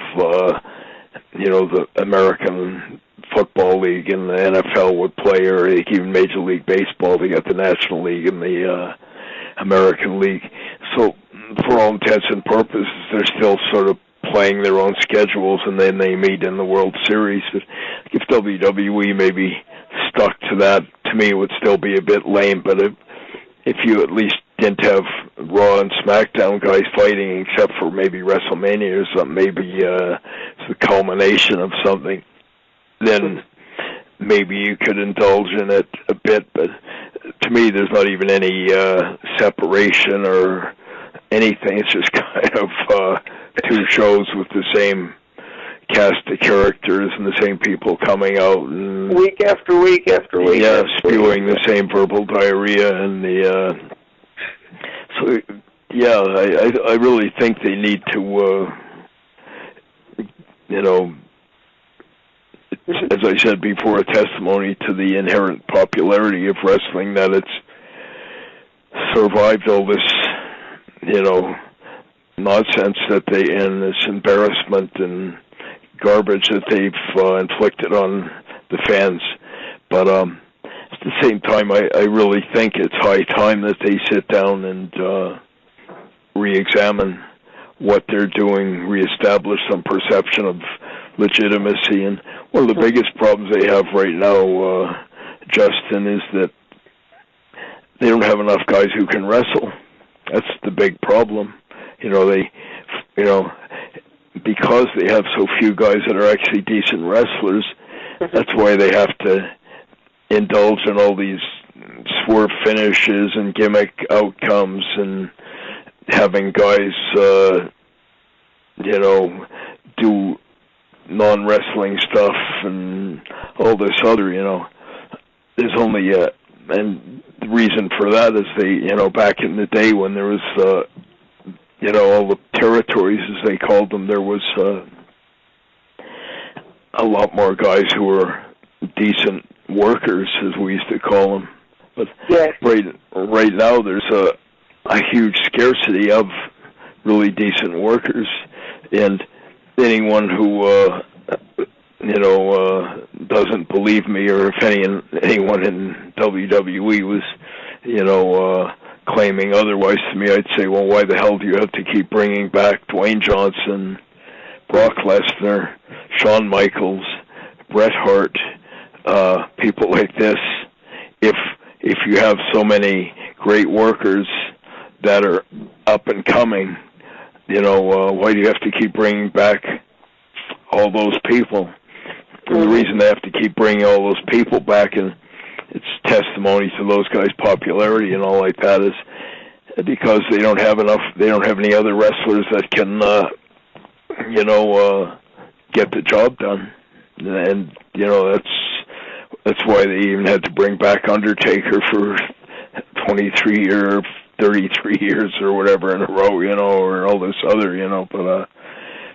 the American Football League and the NFL would play, or even Major League Baseball. They got the National League and the American League. So for all intents and purposes, they're still sort of playing their own schedules, and then they meet in the World Series. But if WWE maybe stuck to that, to me it would still be a bit lame. But if you at least didn't have Raw and SmackDown guys fighting, except for maybe WrestleMania or something, maybe it's the culmination of something, then maybe you could indulge in it a bit. But to me, there's not even any separation or anything. It's just kind of two shows with the same cast of characters and the same people coming out and week after week after week. Yeah, spewing the same verbal diarrhea and the. So yeah, I really think they need to, as I said before, a testimony to the inherent popularity of wrestling, that it's survived all this, nonsense that and this embarrassment and garbage that they've inflicted on the fans. But at the same time, I really think it's high time that they sit down and re-examine what they're doing, reestablish some perception of legitimacy. And one of the biggest problems they have right now, Justin, is that they don't have enough guys who can wrestle. That's the big problem. Because they have so few guys that are actually decent wrestlers, that's why they have to indulge in all these swerve finishes and gimmick outcomes and having guys, do non-wrestling stuff and all this other, There's only, and the reason for that is back in the day when there was, all the territories, as they called them, there was a lot more guys who were decent workers, as we used to call them. But right now, there's a huge scarcity of really decent workers, and anyone who doesn't believe me, or if anyone in WWE was claiming otherwise to me, I'd say, well, why the hell do you have to keep bringing back Dwayne Johnson, Brock Lesnar, Shawn Michaels, Bret Hart, people like this, if you have so many great workers that are up and coming, why do you have to keep bringing back all those people? And the reason they have to keep bringing all those people back, and it's testimony to those guys' popularity and all like that, is because they don't have any other wrestlers that can, get the job done. And, that's why they even had to bring back Undertaker for 23 or 33 years or whatever in a row, or all this other, but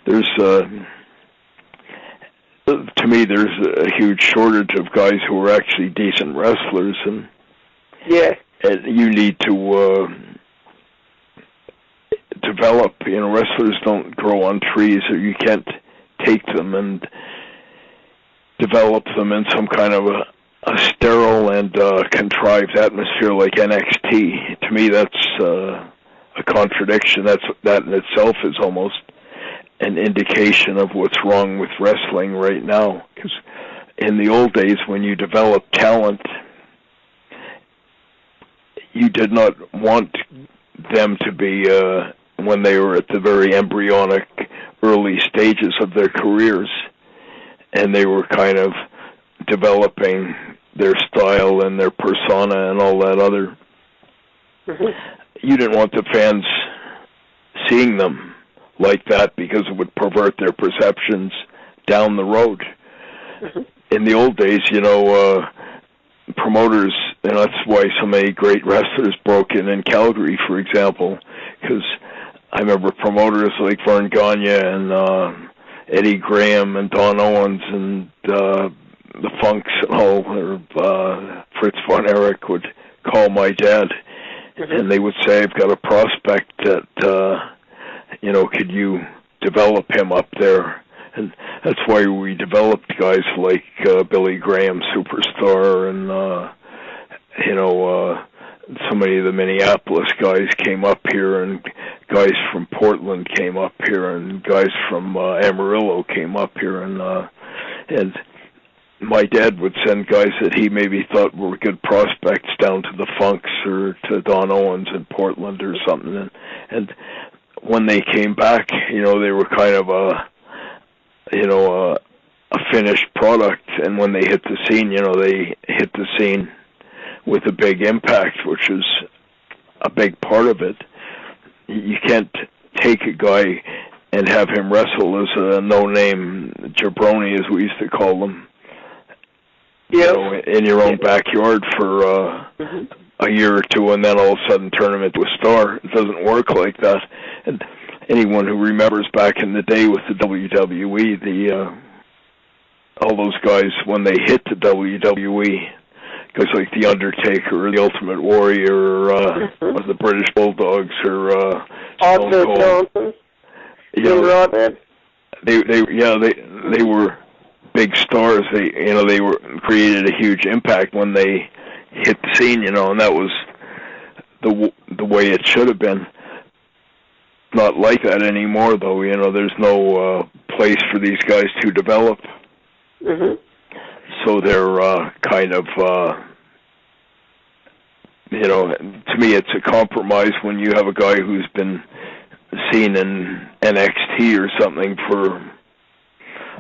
there's, to me, there's a huge shortage of guys who are actually decent wrestlers, and you need to develop. Wrestlers don't grow on trees, or you can't take them and develop them in some kind of a sterile and contrived atmosphere like NXT. To me, that's a contradiction. That in itself is almost an indication of what's wrong with wrestling right now. Because in the old days, when you developed talent, you did not want them to be, when they were at the very embryonic early stages of their careers, and they were kind of developing their style and their persona and all that other. You didn't want the fans seeing them like that, because it would pervert their perceptions down the road. In the old days, promoters, and that's why so many great wrestlers broke in Calgary, for example, because I remember promoters like Vern Gagne and Eddie Graham and Don Owens and the Funks and all, or Fritz Von Erich would call my dad, and they would say, I've got a prospect that, could you develop him up there? And that's why we developed guys like Billy Graham, Superstar, and, so many of the Minneapolis guys came up here, and guys from Portland came up here, and guys from Amarillo came up here, and my dad would send guys that he maybe thought were good prospects down to the Funks or to Don Owens in Portland or something, and when they came back, they were kind of a finished product, and when they hit the scene, they hit the scene with a big impact, which is a big part of it. You can't take a guy and have him wrestle as a no-name jabroni, as we used to call them, in your own backyard for a year or two, and then all of a sudden turn him into a star. It doesn't work like that. And anyone who remembers back in the day with the WWE, all those guys, when they hit the WWE, guys like the Undertaker or the Ultimate Warrior, or the British Bulldogs, or Stone Cold, they were big stars. They created a huge impact when they hit the scene, and that was the way it should have been. Not like that anymore, though. There's no place for these guys to develop. So they're kind of to me it's a compromise when you have a guy who's been seen in NXT or something for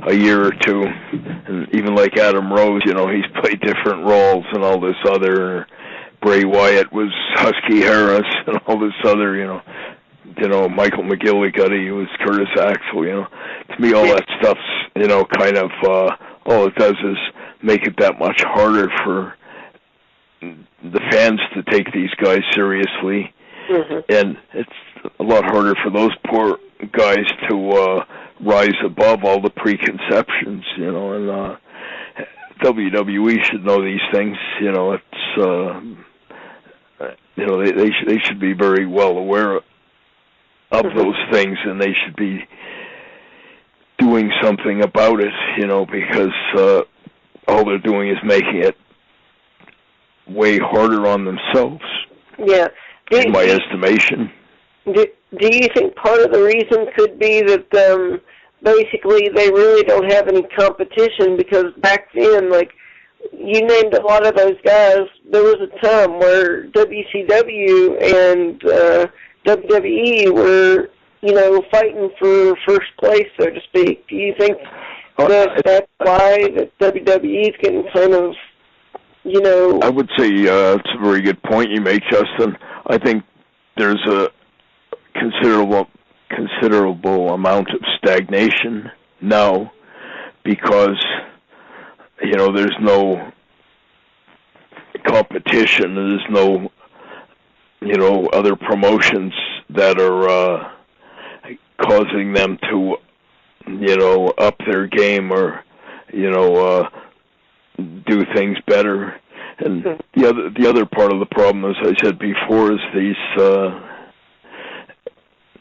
a year or two, and even like Adam Rose, he's played different roles and all this other. Bray Wyatt was Husky Harris and all this other, Michael McGillicuddy was Curtis Axel, To me, all that stuff's, kind of, all it does is make it that much harder for the fans to take these guys seriously. Mm-hmm. And it's a lot harder for those poor guys to rise above all the preconceptions, and WWE should know these things. It's they should be very well aware of those things, and they should be doing something about it, because all they're doing is making it way harder on themselves. Yeah. In my estimation. Do you think part of the reason could be that basically they really don't have any competition? Because back then, like you named a lot of those guys, there was a time where WCW and WWE were, fighting for first place, so to speak. Do you think that's why that WWE is getting kind of, I would say it's a very good point you make, Justin. I think there's a considerable amount of stagnation now because, there's no competition. There's no, other promotions that are causing them to, up their game or, do things better. And the other part of the problem, as I said before, is these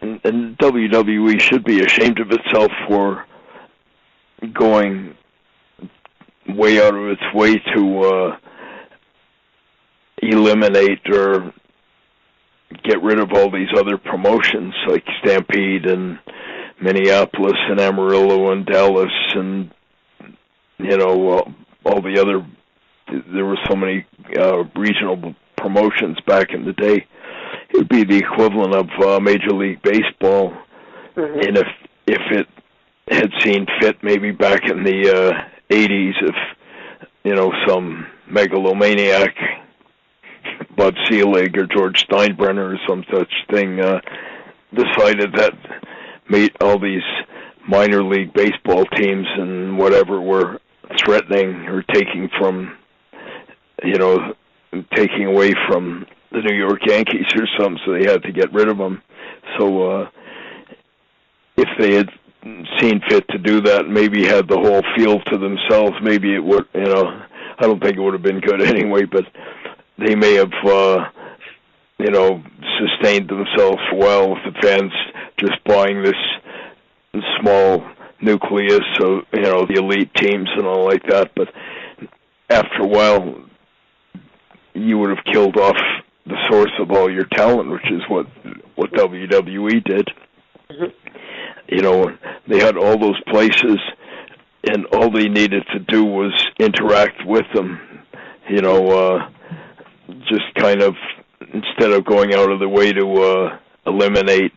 and WWE should be ashamed of itself for going way out of its way to eliminate or get rid of all these other promotions like Stampede and Minneapolis and Amarillo and Dallas and all the other. There were so many regional promotions back in the day. It would be the equivalent of Major League Baseball, and if it had seen fit, maybe back in the 80s, if some megalomaniac, Bud Selig or George Steinbrenner or some such thing, decided that all these minor league baseball teams and whatever were threatening or taking away from the New York Yankees or something, so they had to get rid of them. So if they had seen fit to do that, maybe had the whole field to themselves, maybe it would, I don't think it would have been good anyway, but they may have, sustained themselves well with the fans just buying this small nucleus of, the elite teams and all like that. But after a while, you would have killed off the source of all your talent, which is what WWE did. They had all those places, and all they needed to do was interact with them. Just kind of, instead of going out of the way to eliminate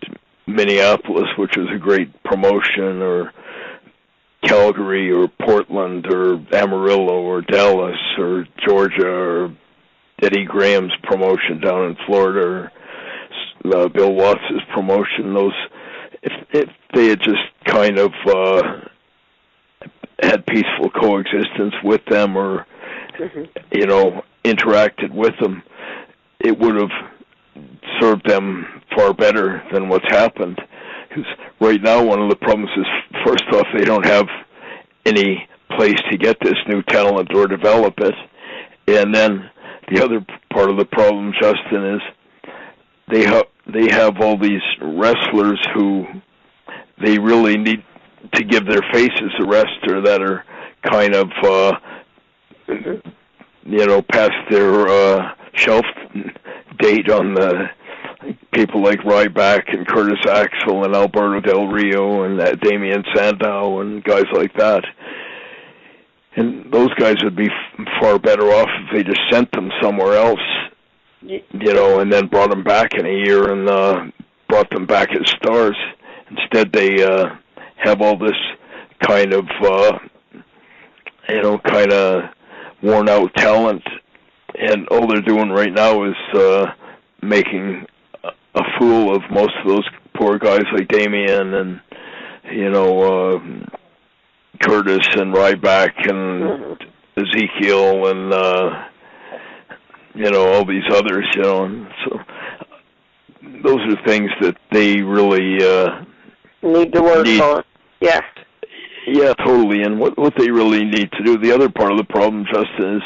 Minneapolis, which was a great promotion, or Calgary or Portland or Amarillo or Dallas or Georgia or Eddie Graham's promotion down in Florida or Bill Watts' promotion. Those, if they had just kind of had peaceful coexistence with them or, interacted with them, it would have served them far better than what's happened. Because right now, one of the problems is, first off, they don't have any place to get this new talent or develop it. And then the other part of the problem, Justin, is they have all these wrestlers who they really need to give their faces a rest, or that are kind of, past their shelf date on the people like Ryback and Curtis Axel and Alberto Del Rio and Damian Sandow and guys like that. And those guys would be far better off if they just sent them somewhere else you know, and then brought them back in a year and brought them back as stars. Instead, they have all this kind of, you know, kind of worn-out talent, and all they're doing right now is making a fool of most of those poor guys like Damien and, you know, Curtis and Ryback and Ezekiel and, you know, all these others, you know. And so those are things that they really need to work on. Yeah. Yeah, totally. And what they really need to do, the other part of the problem, Justin, is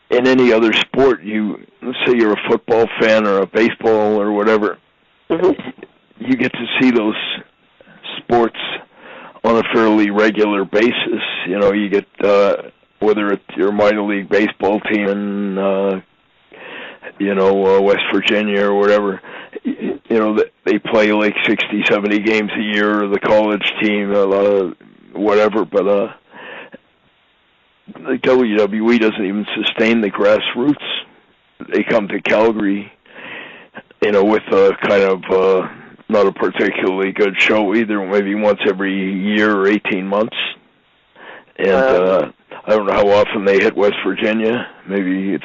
in any other sport, let's say you're a football fan or a baseball or whatever, you get to see those sports on a fairly regular basis. You know, you get, whether it's your minor league baseball team in, you know, West Virginia or whatever, you know, they play like 60, 70 games a year, or the college team, whatever, but the WWE doesn't even sustain the grassroots. They come to Calgary, you know, with a kind of not a particularly good show either, maybe once every year or 18 months. And I don't know how often they hit West Virginia. Maybe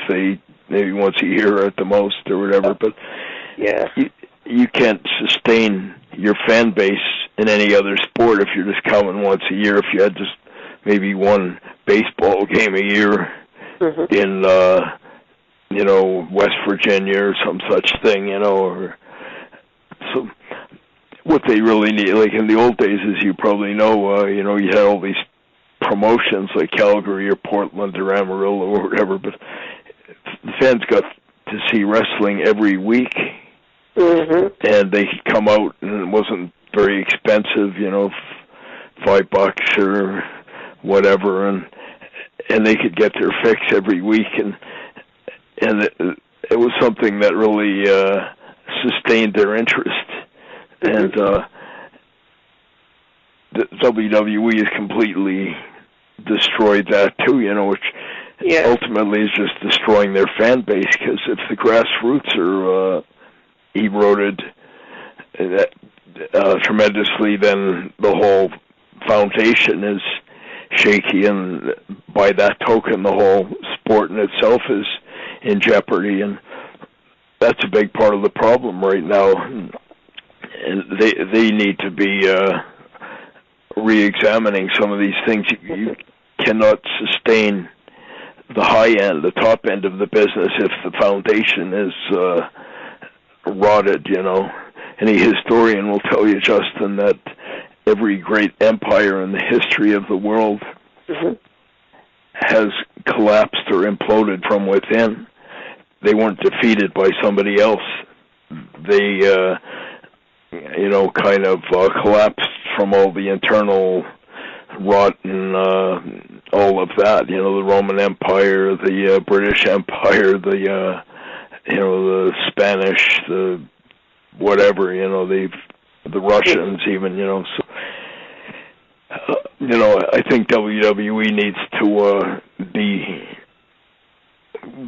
once a year at the most or whatever. But yeah, you can't sustain your fan base in any other sport if you're just coming once a year. If you had just maybe one baseball game a year in, you know, West Virginia or some such thing, you know, or so. What they really need, like in the old days, as you probably know, you know, you had all these promotions like Calgary or Portland or Amarillo or whatever, but the fans got to see wrestling every week, and they could come out, and it wasn't very expensive, you know, $5 or whatever, and they could get their fix every week, and it was something that really sustained their interest. And the WWE has completely destroyed that too, you know, which ultimately is just destroying their fan base, because if the grassroots are eroded tremendously, then the whole foundation is shaky, and by that token, the whole sport in itself is in jeopardy, and that's a big part of the problem right now. And they need to be re-examining some of these things. You cannot sustain the high end, the top end of the business if the foundation is rotted, you know. Any historian will tell you, Justin, that every great empire in the history of the world has collapsed or imploded from within. They weren't defeated by somebody else. They you know, kind of collapsed from all the internal rot and all of that. You know, the Roman Empire, the British Empire, the you know, the Spanish, the whatever. You know, the Russians even. You know, so you know, I think WWE needs to be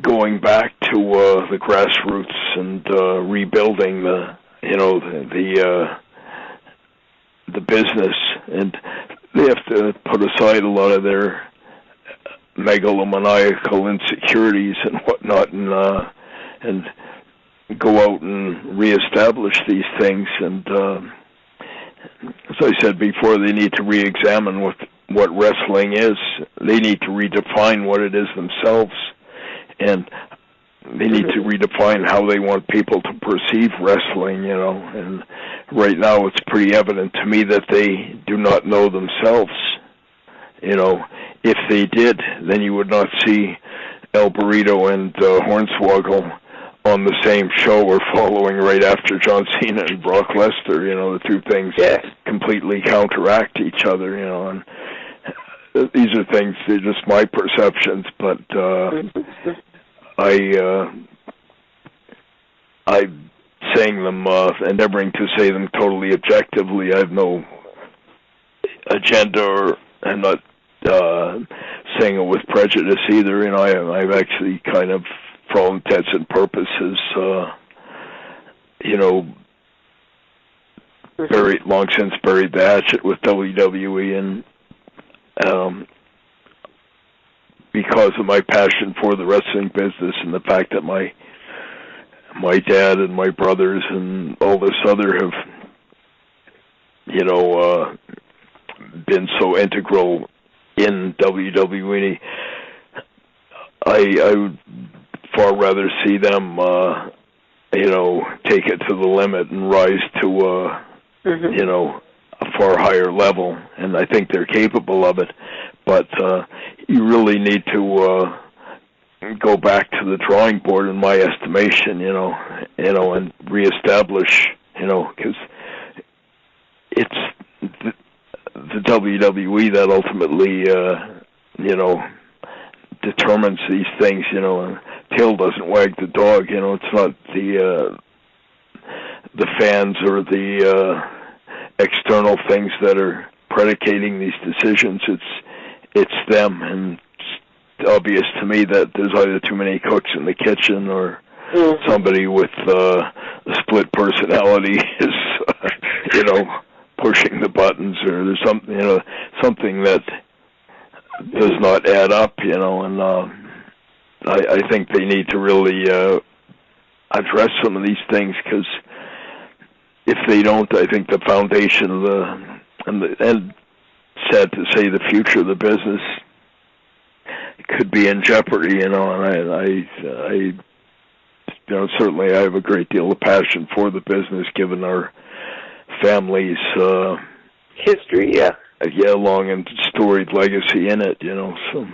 going back to the grassroots and rebuilding the, you know, the business, and they have to put aside a lot of their megalomaniacal insecurities and whatnot, and go out and reestablish these things. And as I said before, they need to re-examine what wrestling is. They need to redefine what it is themselves, and they need to redefine how they want people to perceive wrestling, you know. And right now it's pretty evident to me that they do not know themselves. You know, if they did, then you would not see El Burrito and Hornswoggle on the same show or following right after John Cena and Brock Lesnar. You know, the two things completely counteract each other, you know. And these are things, they're just my perceptions, but I'm saying them, endeavoring to say them totally objectively. I have no agenda, or I'm not saying it with prejudice either. You know, I've actually kind of for all intents and purposes, long since buried the hatchet with WWE, and because of my passion for the wrestling business and the fact that my dad and my brothers and all this other have, been so integral in WWE, I would far rather see them, take it to the limit and rise to, a far higher level. And I think they're capable of it. But you really need to go back to the drawing board, in my estimation, and reestablish, because it's the WWE that ultimately, determines these things, and tail doesn't wag the dog, it's not the fans or the external things that are predicating these decisions. It's them, and it's obvious to me that there's either too many cooks in the kitchen or somebody with a split personality is, pushing the buttons, or there's something that does not add up, and I think they need to really address some of these things, because if they don't, I think the foundation of and sad to say, the future of the business could be in jeopardy, and I certainly I have a great deal of passion for the business, given our family's history, long and storied legacy in it, so.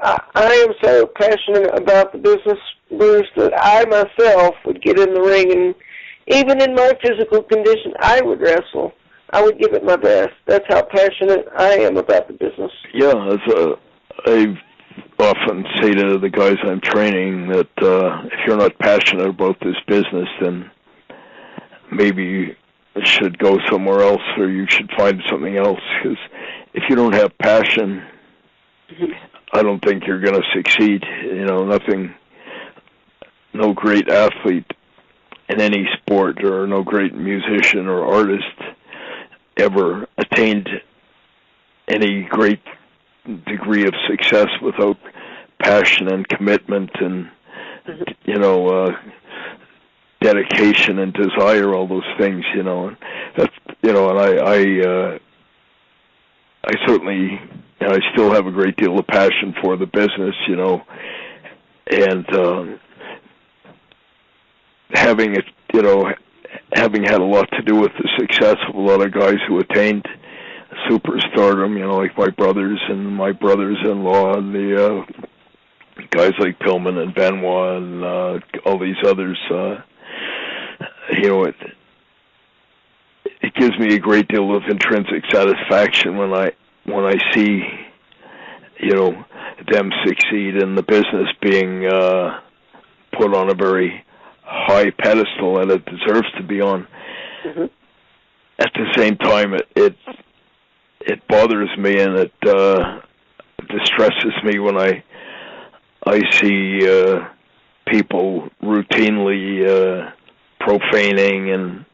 I am so passionate about the business, Bruce, that I myself would get in the ring, and even in my physical condition, I would wrestle. I would give it my best. That's how passionate I am about the business. Yeah, I often say to the guys I'm training that if you're not passionate about this business, then maybe you should go somewhere else, or you should find something else, because if you don't have passion, I don't think you're going to succeed. No great athlete in any sport, or no great musician or artist ever attained any great degree of success without passion and commitment and, dedication and desire, all those things, and that's, and I certainly, I still have a great deal of passion for the business, and having it, having had a lot to do with the success of a lot of guys who attained superstardom, like my brothers and my brothers-in-law, and the guys like Pillman and Benoit and all these others, it gives me a great deal of intrinsic satisfaction when I see, them succeed, and the business being put on a very high pedestal that it deserves to be on. At the same time, it bothers me, and it distresses me when I see people routinely profaning and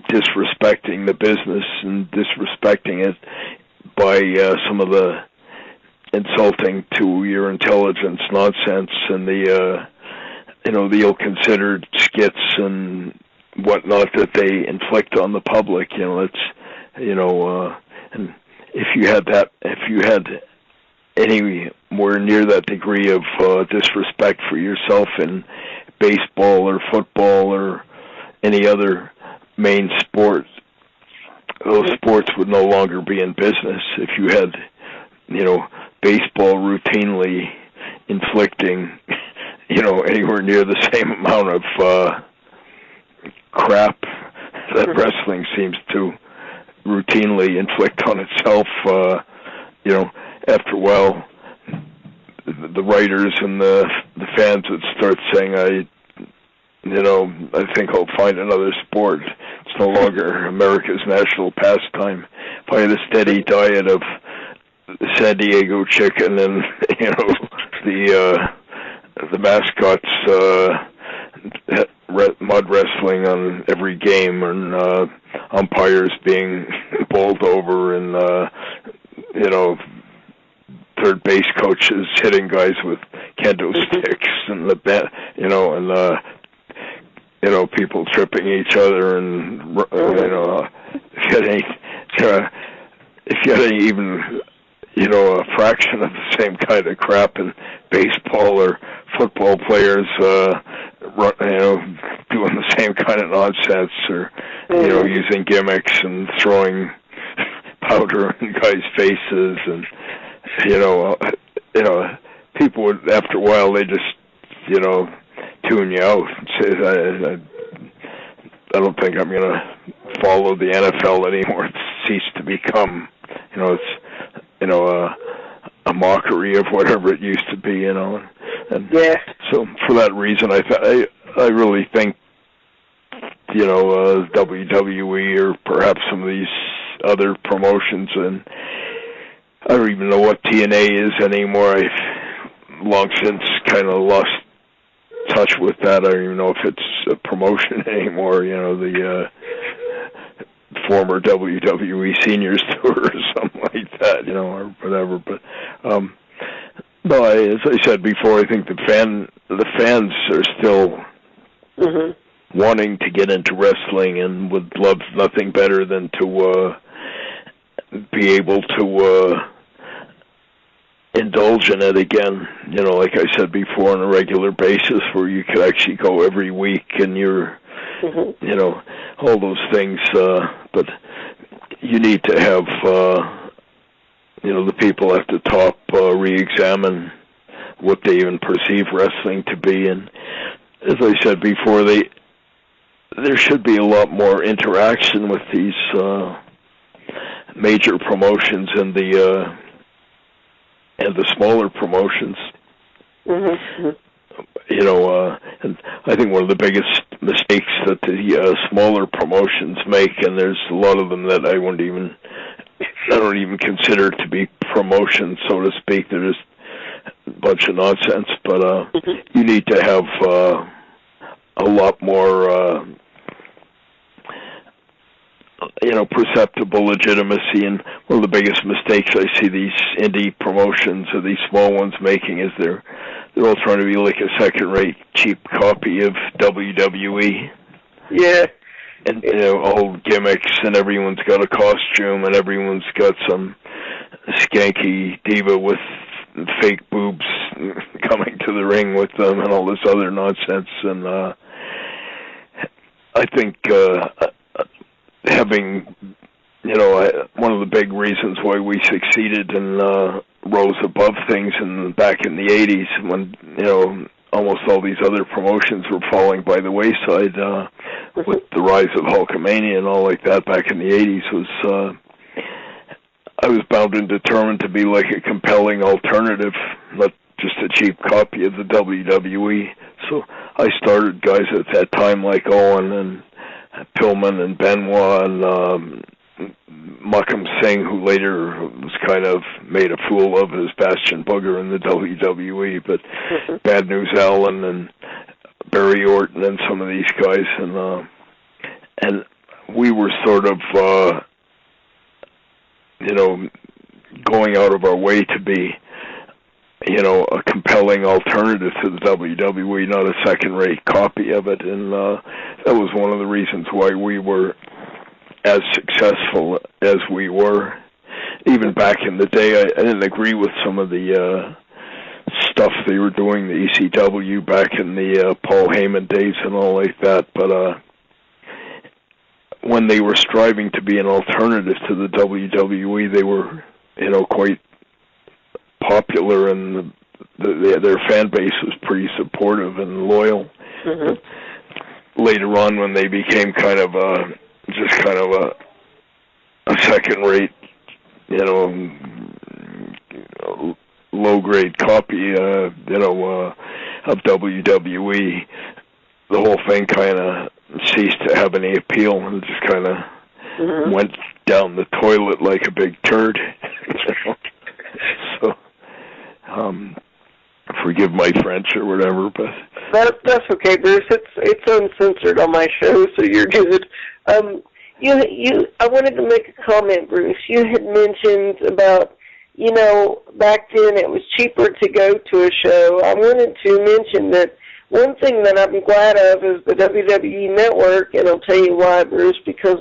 disrespecting the business and disrespecting it by some of the insulting to your intelligence nonsense and the the ill-considered skits and whatnot that they inflict on the public. It's and if you had anywhere near that degree of disrespect for yourself in baseball or football or any other main sport, those sports would no longer be in business. If you had, baseball routinely inflicting, anywhere near the same amount of crap that wrestling seems to routinely inflict on itself, after a while, the writers and the fans would start saying, I think I'll find another sport. It's no longer America's national pastime. If I had a steady diet of San Diego Chicken, and the mascots mud wrestling on every game, and umpires being bowled over, and third base coaches hitting guys with kendo sticks, and people tripping each other, and if you had any even a fraction of the same kind of crap in baseball, or football players doing the same kind of nonsense, or using gimmicks and throwing powder in guys' faces, and people would, after a while, they just tune you out and say, I don't think I'm going to follow the NFL anymore. It's ceased to become a mockery of whatever it used to be, and so for that reason, I really think WWE, or perhaps some of these other promotions, and I don't even know what TNA is anymore. I've long since kind of lost touch with that. I don't even know if it's a promotion anymore. The former WWE Seniors Tour or something like that, or whatever. But no, as I said before, I think the fans are still wanting to get into wrestling, and would love nothing better than to be able to indulge in it again. Like I said before, on a regular basis, where you could actually go every week, and you're all those things, but you need to have the people at the top re-examine what they even perceive wrestling to be. And as I said before, there should be a lot more interaction with these major promotions and the smaller promotions. And I think one of the biggest mistakes that the smaller promotions make, and there's a lot of them that I don't even consider to be promotions, so to speak. They're just a bunch of nonsense. But you need to have a lot more, perceptible legitimacy. And one of the biggest mistakes I see these indie promotions, or these small ones, making is they're all trying to be like a second-rate, cheap copy of WWE. Yeah. And, all gimmicks, and everyone's got a costume, and everyone's got some skanky diva with fake boobs coming to the ring with them, and all this other nonsense. And I think having, one of the big reasons why we succeeded and rose above things back in the 80s, when, almost all these other promotions were falling by the wayside, with the rise of Hulkamania and all like that back in the 80s, was I was bound and determined to be like a compelling alternative, not just a cheap copy of the WWE. So I started guys at that time like Owen and Pillman and Benoit and Makam Singh, who later was kind of made a fool of as Bastion Booger in the WWE, but Bad News Allen and Barry Orton and some of these guys, and we were sort of going out of our way to be a compelling alternative to the WWE, not a second-rate copy of it, and that was one of the reasons why we were as successful as we were. Even back in the day, I didn't agree with some of the stuff they were doing, the ECW, back in the Paul Heyman days and all like that, but when they were striving to be an alternative to the WWE, they were, quite popular, and their fan base was pretty supportive and loyal. Later on, when they became kind of a second-rate, low-grade copy, of WWE, the whole thing kind of ceased to have any appeal, and just kind of went down the toilet like a big turd. Forgive my French or whatever, but that's okay, Bruce. It's uncensored on my show, so you're good. I wanted to make a comment, Bruce. You had mentioned about, back then it was cheaper to go to a show. I wanted to mention that one thing that I'm glad of is the WWE Network, and I'll tell you why, Bruce, because,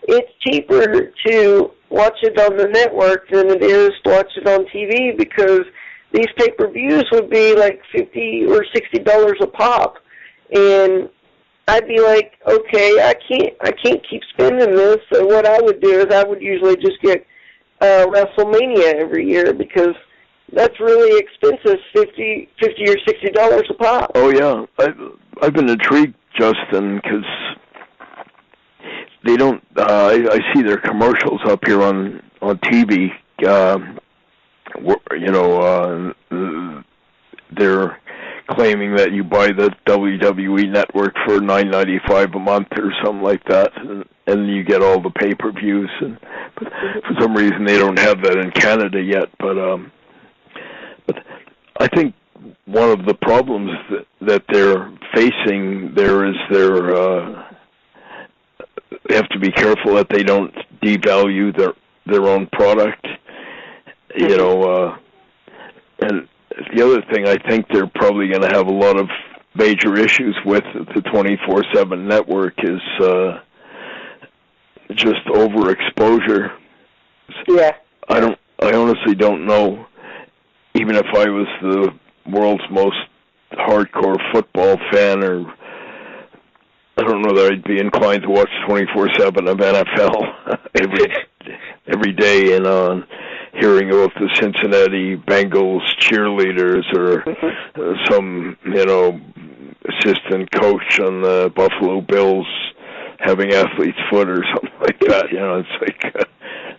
it's cheaper to watch it on the network than it is to watch it on TV, because these pay-per-views would be like $50 or $60 a pop, and I'd be like, okay, I can't keep spending this. So what I would do is I would usually just get WrestleMania every year, because that's really expensive, $50 or $60 a pop. Oh yeah, I've been intrigued, Justin, because they don't. I see their commercials up here on TV. They're claiming that you buy the WWE Network for $9.95 a month or something like that, and you get all the pay-per-views. But for some reason, they don't have that in Canada yet. But I think one of the problems that they're facing there is they have to be careful that they don't devalue their own product. And the other thing I think they're probably going to have a lot of major issues with the 24/7 network is just overexposure. Yeah. I honestly don't know, even if I was the world's most hardcore football fan, or I don't know that I'd be inclined to watch 24/7 of NFL every day, and hearing about the Cincinnati Bengals cheerleaders or some, assistant coach on the Buffalo Bills having athlete's foot or something like that. It's like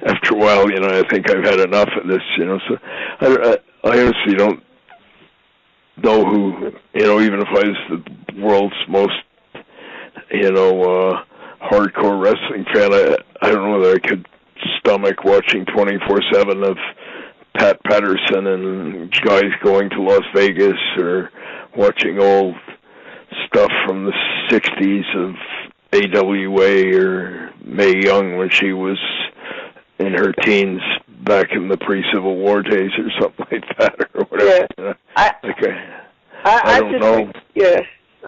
after a while, I think I've had enough of this. So I honestly don't know who, even if I was the world's most, hardcore wrestling fan, I don't know that I could stomach watching 24/7 of Pat Patterson and guys going to Las Vegas, or watching old stuff from the 60s of AWA or Mae Young when she was in her teens back in the pre-Civil War days or something like that, or whatever. Yeah. I don't know.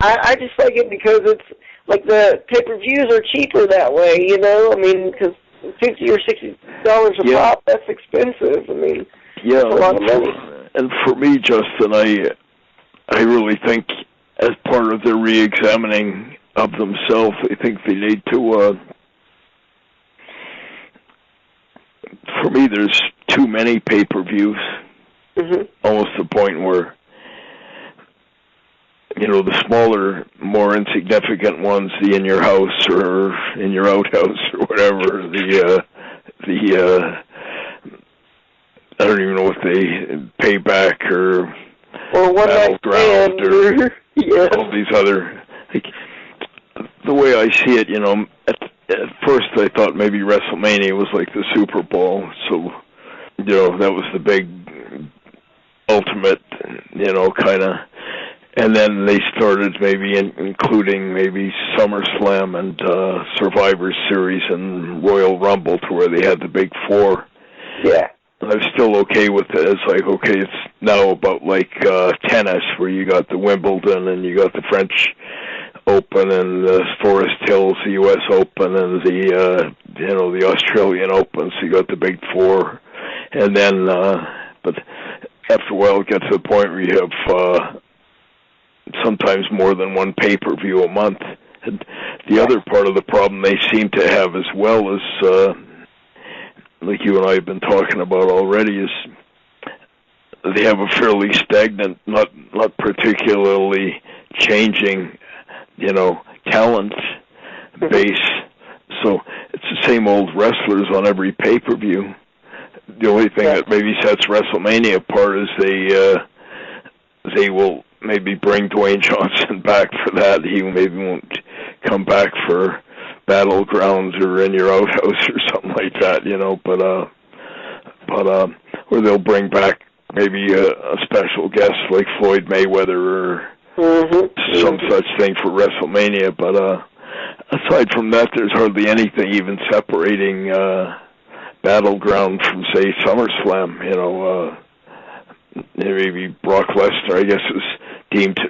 I just like it because it's like the pay-per-views are cheaper that way, because $50 or $60 a pop, that's expensive. That's a lot of money. And for me, Justin, I really think as part of their re-examining of themselves, I think they need to, for me, there's too many pay-per-views, almost to the point where, the smaller, more insignificant ones, the in your house or in your outhouse or whatever, I don't even know what they pay back or Battleground or all these other. The way I see it, at first I thought maybe WrestleMania was like the Super Bowl, so that was the big ultimate, kind of. And then they started maybe including maybe SummerSlam and Survivor Series and Royal Rumble, to where they had the big four. Yeah. And I'm still okay with it. It's like, okay, it's now about like tennis, where you got the Wimbledon and you got the French Open and the Forest Hills, the U.S. Open, and the Australian Open. So you got the big four. And then, but after a while, it gets to the point where you have sometimes more than one pay-per-view a month. And the other part of the problem they seem to have as well is, like you and I have been talking about already, is they have a fairly stagnant, not particularly changing, talent base. So it's the same old wrestlers on every pay-per-view. The only thing that maybe sets WrestleMania apart is they will maybe bring Dwayne Johnson back for that. He maybe won't come back for Battlegrounds or in your outhouse or something like that, but or they'll bring back maybe a special guest like Floyd Mayweather or some such thing for WrestleMania. But aside from that, there's hardly anything even separating Battleground from, say, SummerSlam. You know, maybe Brock Lesnar, I guess, is deemed,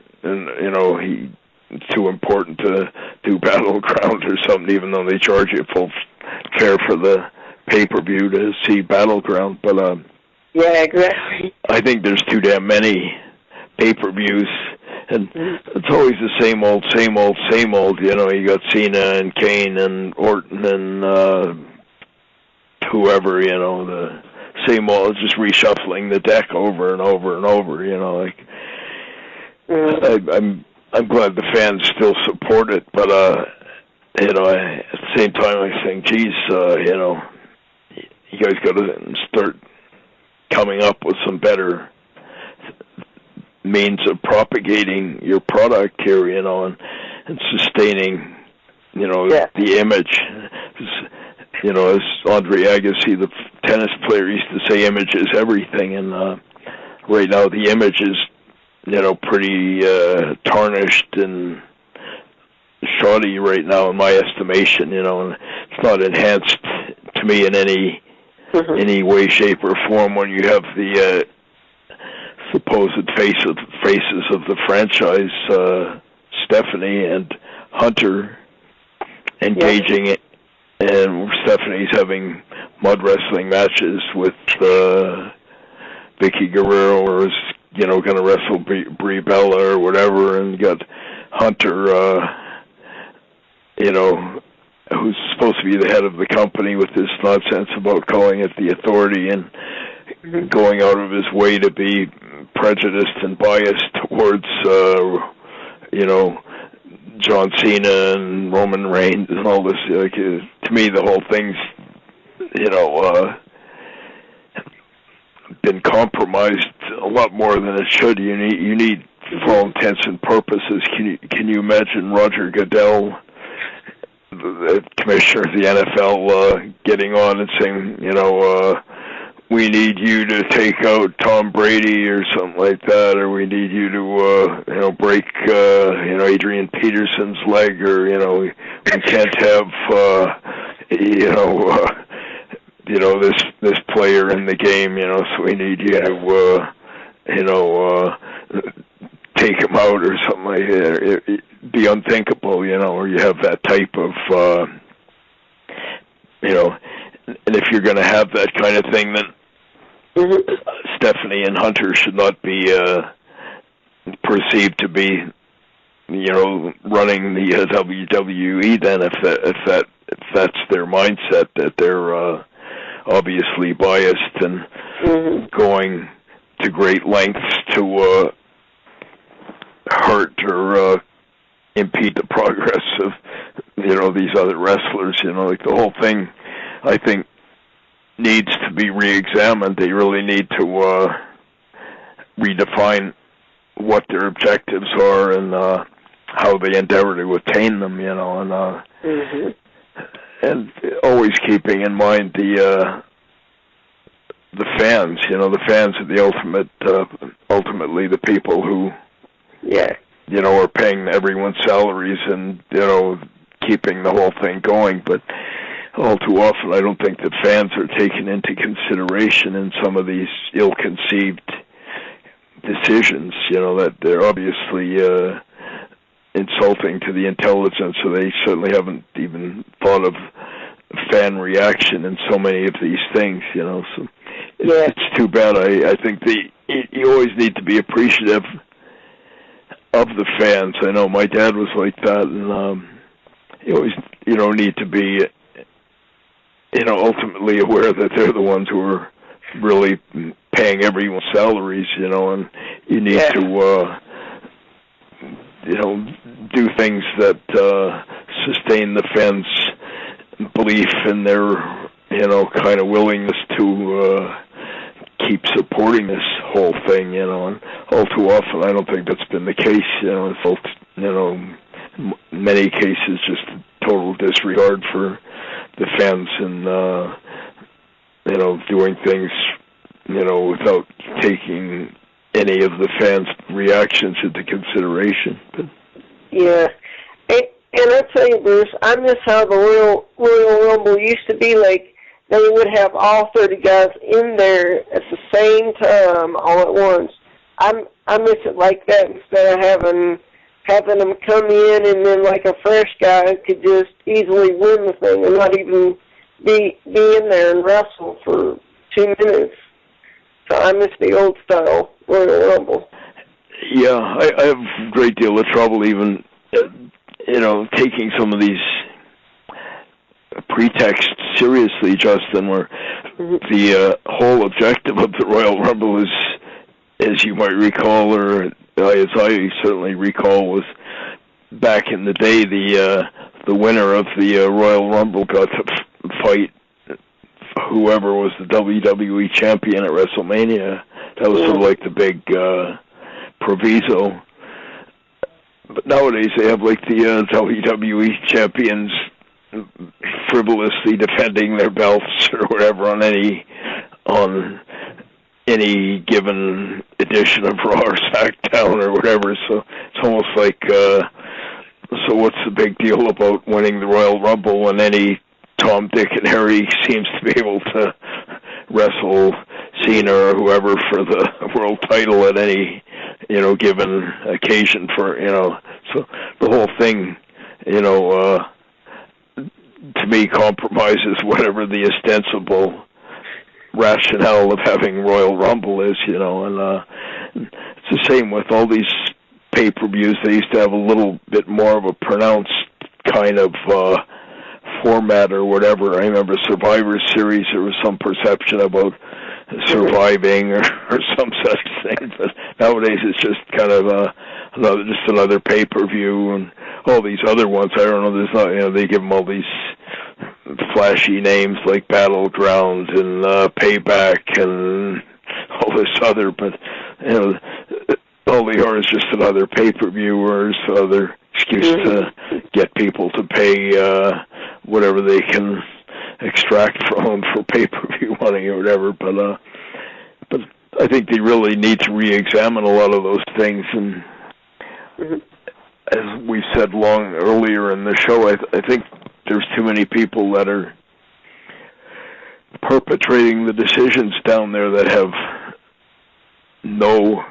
it's too important to do Battleground or something, even though they charge you full fare for the pay-per-view to see Battleground. But yeah, exactly. I think there's too damn many pay-per-views, and it's always the same old. You know, you got Cena and Kane and Orton and whoever. You know, the same old, just reshuffling the deck over and over and over. You know, like I'm glad the fans still support it, but you know, at the same time, I think, geez, you know, you guys got to start coming up with some better means of propagating your product here, you know, and sustaining, you know, the image. You know, as Andre Agassi, the tennis player, used to say, image is everything, and right now the image is, you know, pretty tarnished and shoddy right now, in my estimation. You know, and it's not enhanced to me in any way, shape, or form when you have the supposed faces of the franchise, Stephanie and Hunter, engaging it, and Stephanie's having mud wrestling matches with Vicky Guerrero, or is, you know, going to wrestle Brie Bella or whatever, and got Hunter, you know, who's supposed to be the head of the company, with this nonsense about calling it the Authority and going out of his way to be prejudiced and biased towards, you know, John Cena and Roman Reigns and all this. Like, to me, the whole thing's, you know, been compromised a lot more than it should. You need, for all intents and purposes, can you imagine Roger Goodell, the commissioner of the NFL, getting on and saying, you know, we need you to take out Tom Brady or something like that, or we need you to, you know, break, you know, Adrian Peterson's leg, or, you know, we can't have, you know, this player in the game, you know, so we need you to, you know, take him out or something like that. It'd be unthinkable, you know, or you have that type of, you know, and if you're going to have that kind of thing, then Stephanie and Hunter should not be perceived to be, you know, running the WWE. Then, if that's their mindset, that they're obviously biased and going to great lengths to hurt or impede the progress of, you know, these other wrestlers. You know, like, the whole thing, I think, needs to be re-examined. They really need to redefine what their objectives are and how they endeavor to attain them, you know, and always keeping in mind the fans, you know, the fans are the ultimately the people who, you know, are paying everyone's salaries and, you know, keeping the whole thing going. But all too often, I don't think that fans are taken into consideration in some of these ill-conceived decisions, you know, that they're obviously insulting to the intelligence, so they certainly haven't even thought of fan reaction in so many of these things, you know. So it's too bad. I think you always need to be appreciative of the fans. I know my dad was like that, and you always, you know, need to be, you know, ultimately aware that they're the ones who are really paying everyone's salaries, you know, and you need to, you know, do things that sustain the fans' belief in their, you know, kind of willingness to keep supporting this whole thing, you know. And all too often, I don't think that's been the case, you know. It's, you know, in many cases, just total disregard for the fans and, you know, doing things without taking any of the fans' reactions into consideration. But yeah. And I tell you, Bruce, I miss how the Royal Rumble used to be. Like, they would have all 30 guys in there at the same time, all at once. I miss it like that, instead of having them come in and then like a fresh guy could just easily win the thing and not even be in there and wrestle for 2 minutes. So I miss the old style Royal Rumble. Yeah, I have a great deal of trouble even, taking some of these pretexts seriously, Justin, where the whole objective of the Royal Rumble is, as you might recall, or as I certainly recall, was back in the day, the winner of the Royal Rumble got to fight whoever was the WWE champion at WrestleMania. That was sort of like the big proviso. But nowadays they have like the WWE champions frivolously defending their belts or whatever on any given edition of Raw or SmackDown or whatever. So it's almost like, so what's the big deal about winning the Royal Rumble when any Tom, Dick, and Harry seems to be able to wrestle Cena or whoever for the world title at any, given occasion for, so the whole thing, to me compromises whatever the ostensible rationale of having Royal Rumble is, and it's the same with all these pay-per-views. They used to have a little bit more of a pronounced kind of format or whatever. I remember Survivor Series, there was some perception about surviving or some such thing, but nowadays it's just kind of another pay-per-view, and all these other ones, I don't know, there's not, they give them all these flashy names like Battleground and Payback and all this other, but all they are is just another pay-per-view or another excuse to get people to pay whatever they can extract from them for pay-per-view money or whatever. But I think they really need to re-examine a lot of those things. And as we said long earlier in the show, I think there's too many people that are perpetrating the decisions down there that have no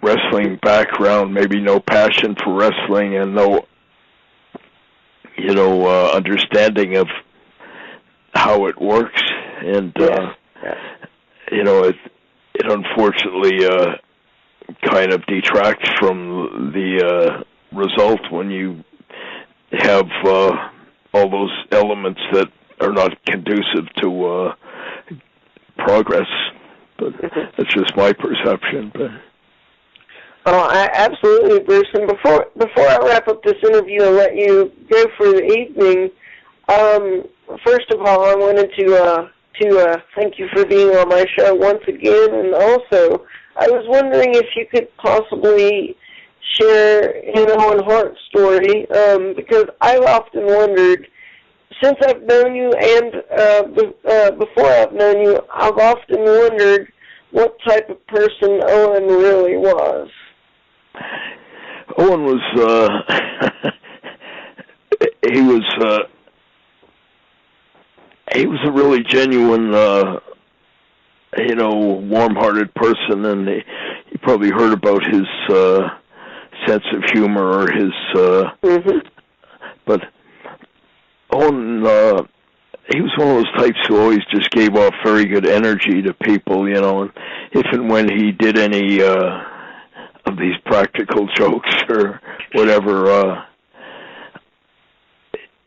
wrestling background, maybe no passion for wrestling, and no, understanding of how it works. And, it unfortunately kind of detracts from the result when you have all those elements that are not conducive to progress. But that's just my perception. But absolutely, Bruce. And before I wrap up this interview and let you go for the evening, first of all, I wanted to thank you for being on my show once again, and also I was wondering if you could possibly share an Owen Hart story, because I've often wondered, since I've known you and before I've known you, I've often wondered what type of person Owen really was. Owen was, he was a really genuine, warm-hearted person, and you probably heard about his sense of humor or his, but Owen, he was one of those types who always just gave off very good energy to people, and if and when he did any of these practical jokes or whatever,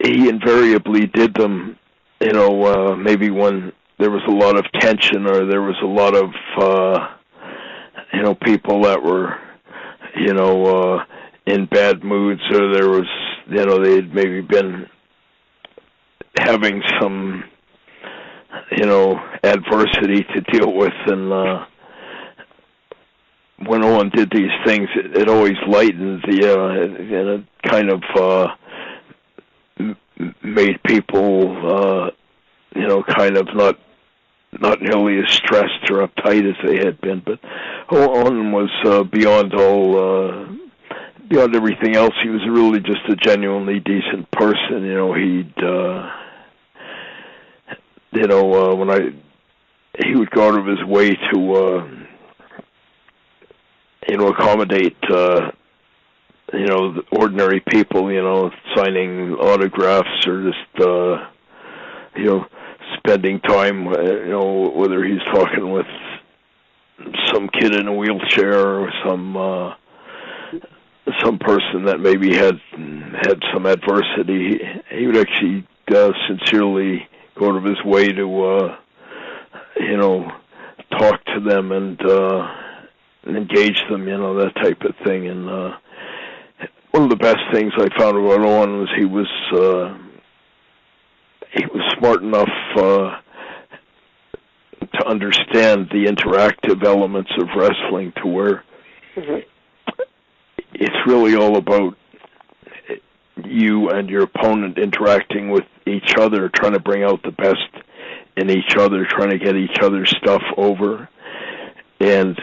he invariably did them, maybe when there was a lot of tension or there was a lot of, people that were, in bad moods, or there was, they'd maybe been having some, adversity to deal with, and when Owen did these things, it always lightened and it kind of made people, kind of not nearly as stressed or uptight as they had been. But Owen was beyond everything else. He was really just a genuinely decent person. He would go out of his way to accommodate the ordinary people, signing autographs or just spending time, whether he's talking with some kid in a wheelchair or some person that maybe had some adversity. He would actually sincerely go out of his way to talk to them and engage them, that type of thing. And one of the best things I found about Owen was he was smart enough to understand the interactive elements of wrestling, to where it's really all about you and your opponent interacting with each other, trying to bring out the best in each other, trying to get each other's stuff over. And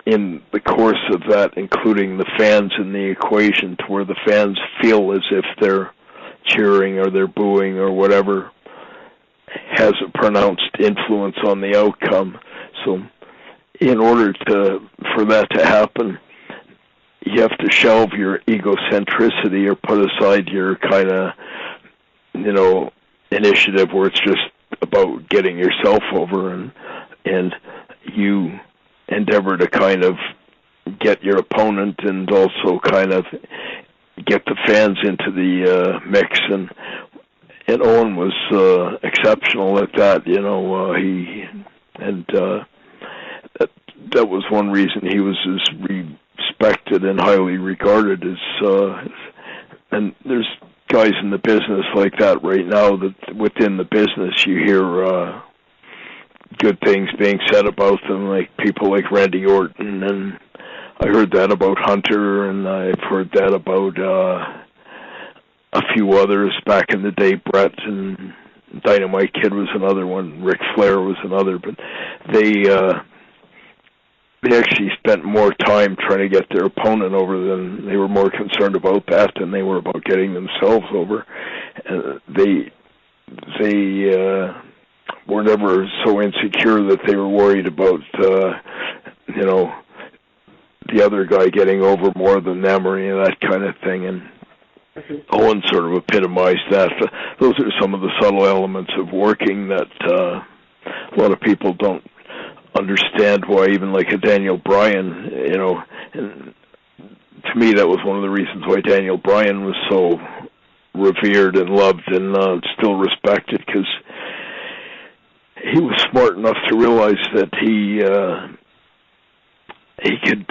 in the course of that, including the fans in the equation, to where the fans feel as if they're cheering or they're booing or whatever, has a pronounced influence on the outcome. So in order for that to happen, you have to shelve your egocentricity or put aside your kind of, initiative where it's just about getting yourself over, and you endeavor to kind of get your opponent and also kind of get the fans into the mix. And Owen was exceptional at that. That was one reason he was as respected and highly regarded as. And there's guys in the business like that right now, that within the business you hear good things being said about them, like people like Randy Orton, and I heard that about Hunter, and I've heard that about a few others back in the day. Brett and Dynamite Kid was another one. Ric Flair was another. But they actually spent more time trying to get their opponent over than they were more concerned about that than they were about getting themselves over. And they were never so insecure that they were worried about the other guy getting over more than them or any of that kind of thing. And Owen sort of epitomized that. Those are some of the subtle elements of working that a lot of people don't understand. Why even like a Daniel Bryan, and to me that was one of the reasons why Daniel Bryan was so revered and loved and still respected, because he was smart enough to realize that he could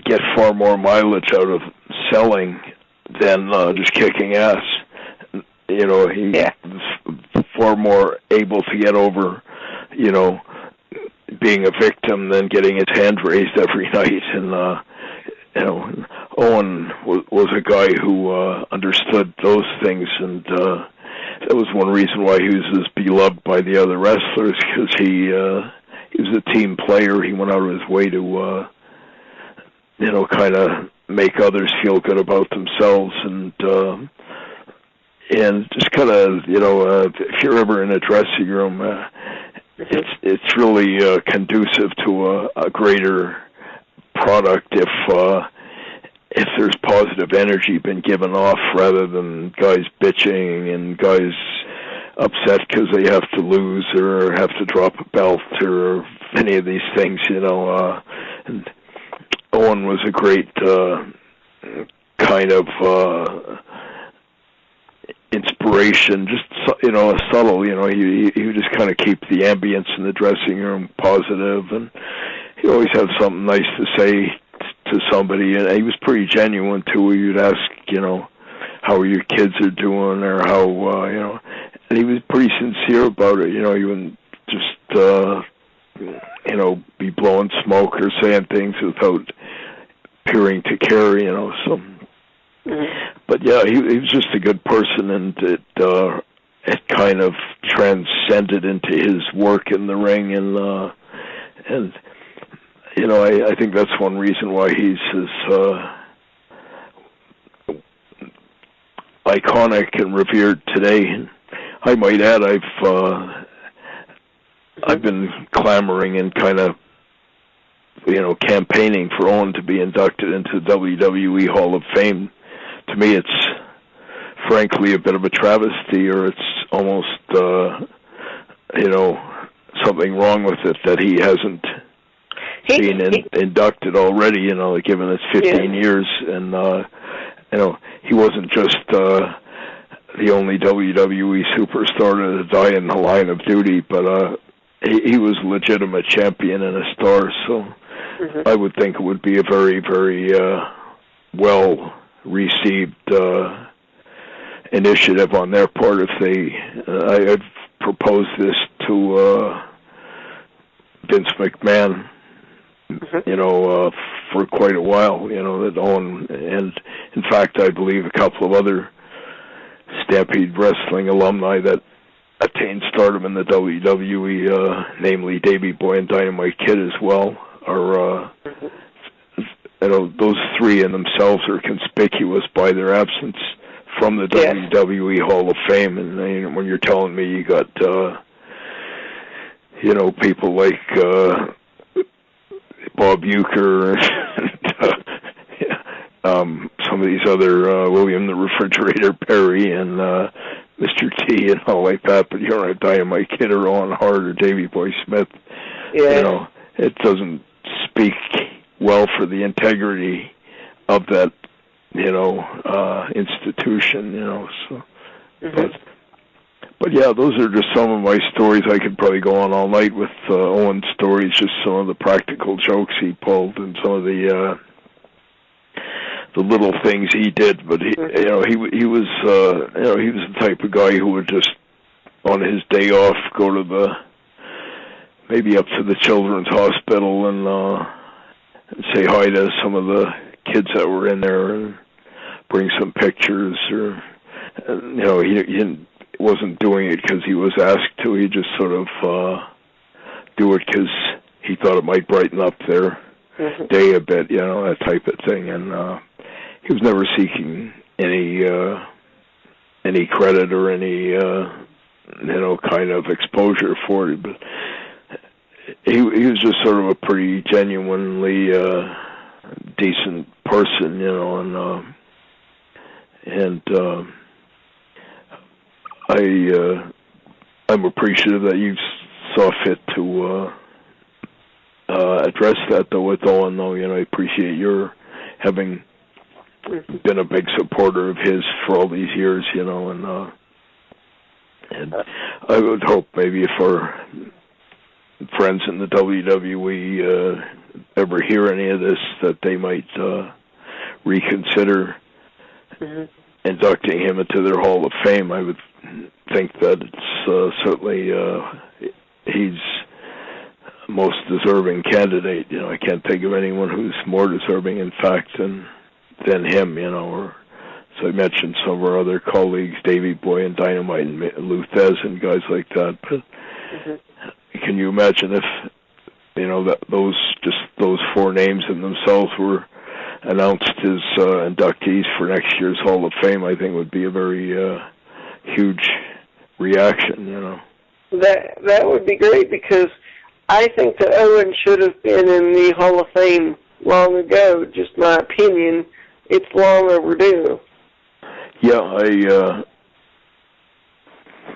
get far more mileage out of selling than just kicking ass. He was far more able to get over, being a victim than getting his hand raised every night. And Owen was a guy who understood those things, and that was one reason why he was as beloved by the other wrestlers, because he was a team player. He went out of his way to kind of make others feel good about themselves, and just kind of if you're ever in a dressing room, it's really conducive to a greater product if there's positive energy been given off, rather than guys bitching and guys upset because they have to lose or have to drop a belt or any of these things. And Owen was a great kind of inspiration, just subtle. He would just kind of keep the ambience in the dressing room positive, and he always had something nice to say to somebody. And he was pretty genuine too. You'd ask, how your kids are doing, or how and he was pretty sincere about it. He wouldn't just be blowing smoke or saying things without appearing to care. So. But yeah, he was just a good person, and it kind of transcended into his work in the ring, and you know, I think that's one reason why he's as iconic and revered today. I might add, I've been clamoring and kind of, you know, campaigning for Owen to be inducted into the WWE Hall of Fame. To me, it's frankly a bit of a travesty, or it's almost, you know, something wrong with it that he hasn't been inducted already, you know, given it's 15 years. And, you know, he wasn't just the only WWE superstar to die in the line of duty, but he was a legitimate champion and a star, so I would think it would be a very, very well-received initiative on their part if they... I've proposed this to Vince McMahon, you know, for quite a while, you know, that Owen, and in fact, I believe a couple of other Stampede Wrestling alumni that attained stardom in the WWE, namely Davey Boy and Dynamite Kid as well, are, you know, those three in themselves are conspicuous by their absence from the WWE Hall of Fame. And you know, when you're telling me you got, you know, people like Bob Uecker and some of these other, William the Refrigerator Perry and Mr. T and all like that, but you don't have Dynamite Kid or Owen Hart or Davey Boy Smith. You know, it doesn't speak well for the integrity of that, you know, institution, you know. So, but yeah, those are just some of my stories. I could probably go on all night with Owen's stories, just some of the practical jokes he pulled and some of the little things he did. But he, you know, he was, you know, he was the type of guy who would just on his day off go to maybe up to the Children's Hospital and say hi to some of the kids that were in there and bring some pictures, or you know, he wasn't doing it because he was asked to. He just sort of do it because he thought it might brighten up their day a bit, you know, that type of thing. And he was never seeking any credit or any you know, kind of exposure for it, but he was just sort of a pretty genuinely decent person, you know, and I'm appreciative that you saw fit to address that, though, with Owen, though. You know, I appreciate your having been a big supporter of his for all these years, you know, and I would hope maybe if our friends in the WWE ever hear any of this, that they might reconsider inducting him into their Hall of Fame. I would think that it's certainly he's most deserving candidate. You know, I can't think of anyone who's more deserving, in fact, than him. You know, or so I mentioned some of our other colleagues, Davey Boy and Dynamite and Lou Thez and guys like that. But can you imagine if, you know, that those four names in themselves were announced as inductees for next year's Hall of Fame? I think would be a very huge reaction, you know. That would be great, because I think that Owen should have been in the Hall of Fame long ago. Just my opinion. It's long overdue. Yeah,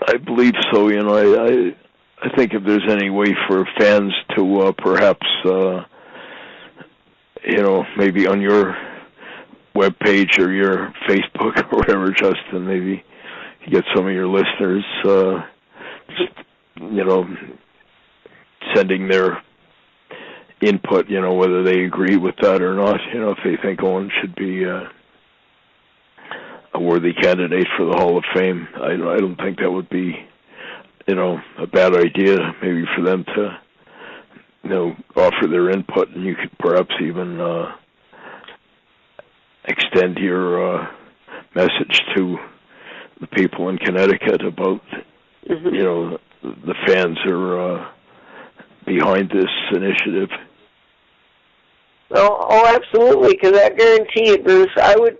I believe so. You know, I think if there's any way for fans to perhaps, you know, maybe on your webpage or your Facebook or whatever, Justin, maybe you get some of your listeners, just, you know, sending their input, you know, whether they agree with that or not, you know, if they think Owen should be a worthy candidate for the Hall of Fame. I don't think that would be, you know, a bad idea, maybe for them to, you know, offer their input, and you could perhaps even extend your message to the people in Connecticut about you know, the fans are behind this initiative. Oh, absolutely. Because I guarantee you, Bruce, I would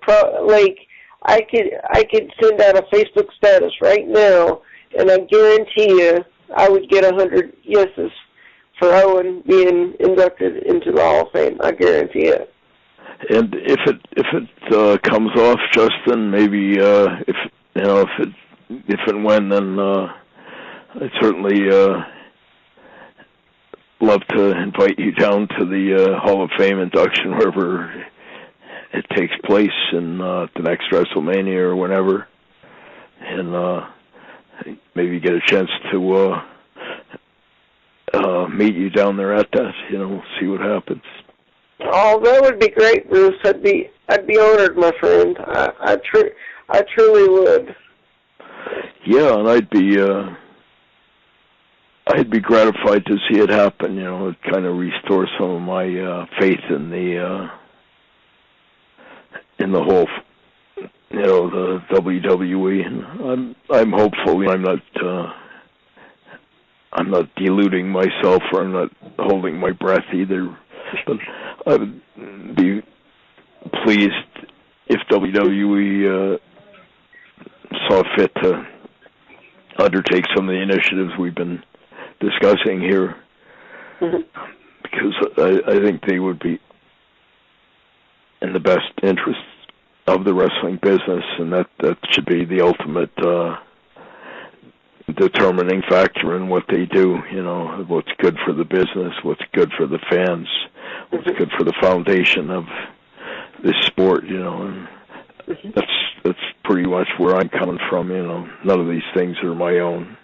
I could send out a Facebook status right now, and I guarantee you, I would get 100 yeses for Owen being inducted into the Hall of Fame. I guarantee it. And if it comes off, Justin, maybe if and when, then I'd certainly love to invite you down to the Hall of Fame induction wherever it takes place in the next WrestleMania or whenever, and maybe get a chance to meet you down there at that. You know, see what happens. Oh, that would be great, Bruce. I'd be honored, my friend. I truly would. Yeah, and I'd be gratified to see it happen. You know, it kind of restores some of my faith in the whole, you know, the WWE. And I'm hopeful. I'm not deluding myself, or I'm not holding my breath either. But I would be pleased if WWE saw fit to undertake some of the initiatives we've been discussing here, because I think they would be in the best interests of the wrestling business, and that should be the ultimate determining factor in what they do. You know, what's good for the business, what's good for the fans, what's good for the foundation of this sport. You know, and that's pretty much where I'm coming from. You know, none of these things are my own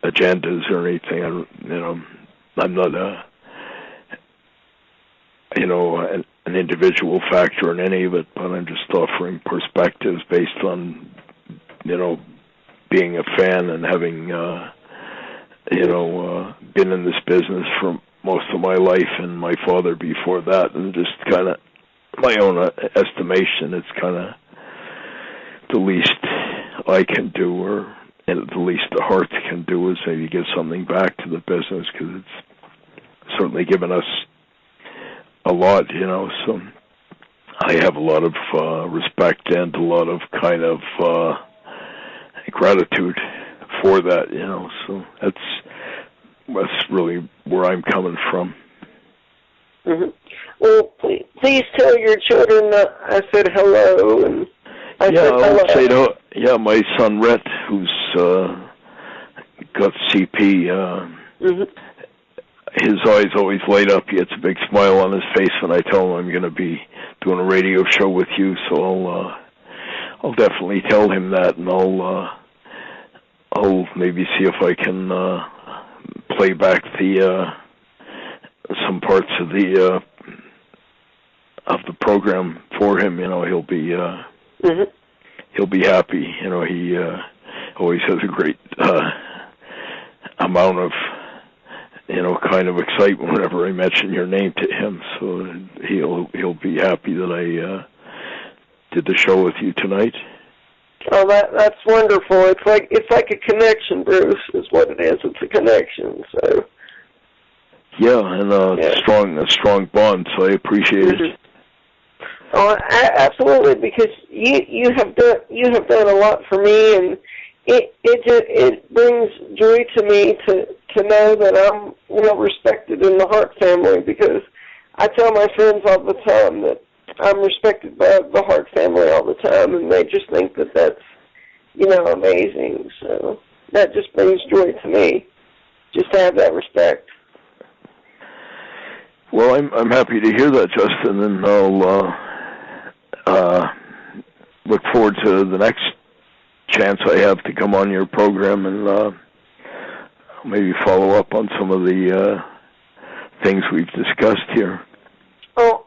agendas or anything. I'm not an individual factor in any of it, but I'm just offering perspectives based on, you know, being a fan and having, been in this business for most of my life, and my father before that, and just kind of my own estimation, it's kind of the least I can do, or and the least the Harts can do, is maybe give something back to the business, because it's certainly given us a lot, you know. So I have a lot of respect and a lot of kind of gratitude for that, you know. So that's really where I'm coming from. Mm-hmm. Well, please tell your children that I said hello, and I said hello. I would say to, my son Rhett, who's got CP. His eyes always light up. He gets a big smile on his face when I tell him I'm going to be doing a radio show with you. So I'll definitely tell him that, and I'll maybe see if I can play back the some parts of the program for him. You know, he'll be happy. You know, he always has a great amount of, you know, kind of excitement whenever I mention your name to him. So he'll be happy that I did the show with you tonight. Oh, that's wonderful. It's like a connection, Bruce, is what it is. It's a connection. So. Yeah, and a strong bond. So I appreciate it. Oh, absolutely, because you have done a lot for me, and it brings joy to me to know that I'm well respected in the Hart family, because I tell my friends all the time that I'm respected by the Hart family all the time, and they just think that that's, you know, amazing. So that just brings joy to me, just to have that respect. Well, I'm happy to hear that, Justin, and I'll look forward to the next chance I have to come on your program and maybe follow up on some of the things we've discussed here. Oh,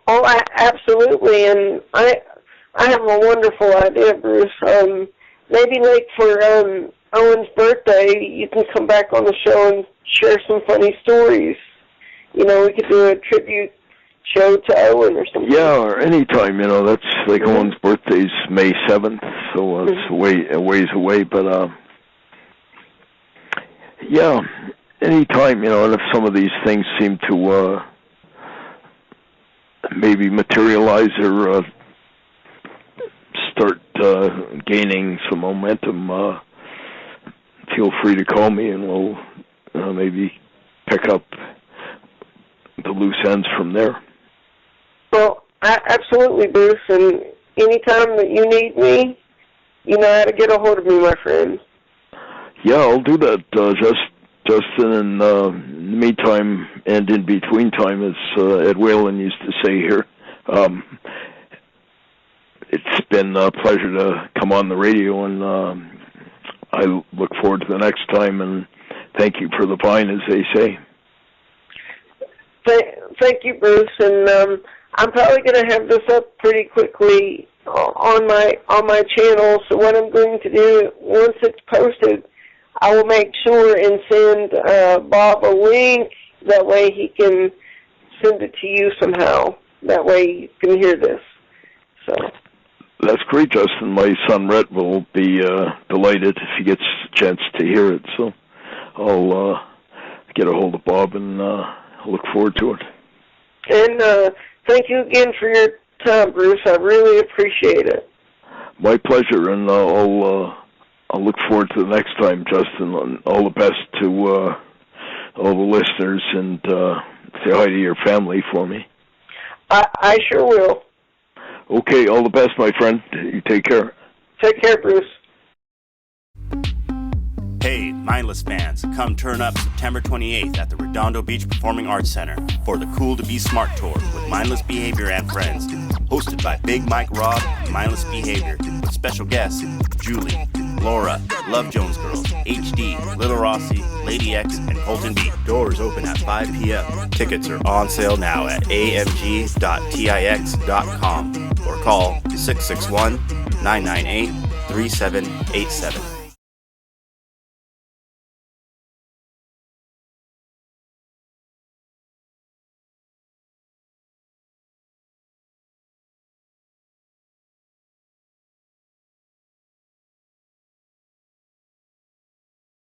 absolutely, and I have a wonderful idea, Bruce. Maybe like for Owen's birthday, you can come back on the show and share some funny stories. You know, we could do a tribute show to Owen or something. Yeah, or anytime, you know. That's like Owen's birthday's May 7th, so it's a ways away, but Yeah, anytime, and if some of these things seem to maybe materialize or start gaining some momentum, feel free to call me, and we'll maybe pick up the loose ends from there. Well, absolutely, Bruce, and anytime that you need me, you know how to get a hold of me, my friend. Yeah, I'll do that, Justin, and in the meantime and in between time, as Ed Whalen used to say here, it's been a pleasure to come on the radio, and I look forward to the next time, and thank you for the pine, as they say. Thank you, Bruce, and I'm probably going to have this up pretty quickly on my channel, so what I'm going to do, once it's posted, I will make sure and send Bob a link. That way he can send it to you somehow. That way you can hear this. So that's great, Justin. My son Rhett will be delighted if he gets a chance to hear it. So I'll get a hold of Bob and look forward to it. And thank you again for your time, Bruce. I really appreciate it. My pleasure, and I'll look forward to the next time, Justin. And all the best to all the listeners, and say hi to your family for me. I sure will. Okay, all the best, my friend. You take care. Take care, Bruce. Hey, Mindless fans, come turn up September 28th at the Redondo Beach Performing Arts Center for the Cool to Be Smart Tour with Mindless Behavior and friends, hosted by Big Mike Robb and Mindless Behavior, with special guests Julie, Laura, Love Jones Girls, HD, Little Rossi, Lady X, and Colton B. Doors open at 5 p.m. Tickets are on sale now at amg.tix.com or call 661-998-3787.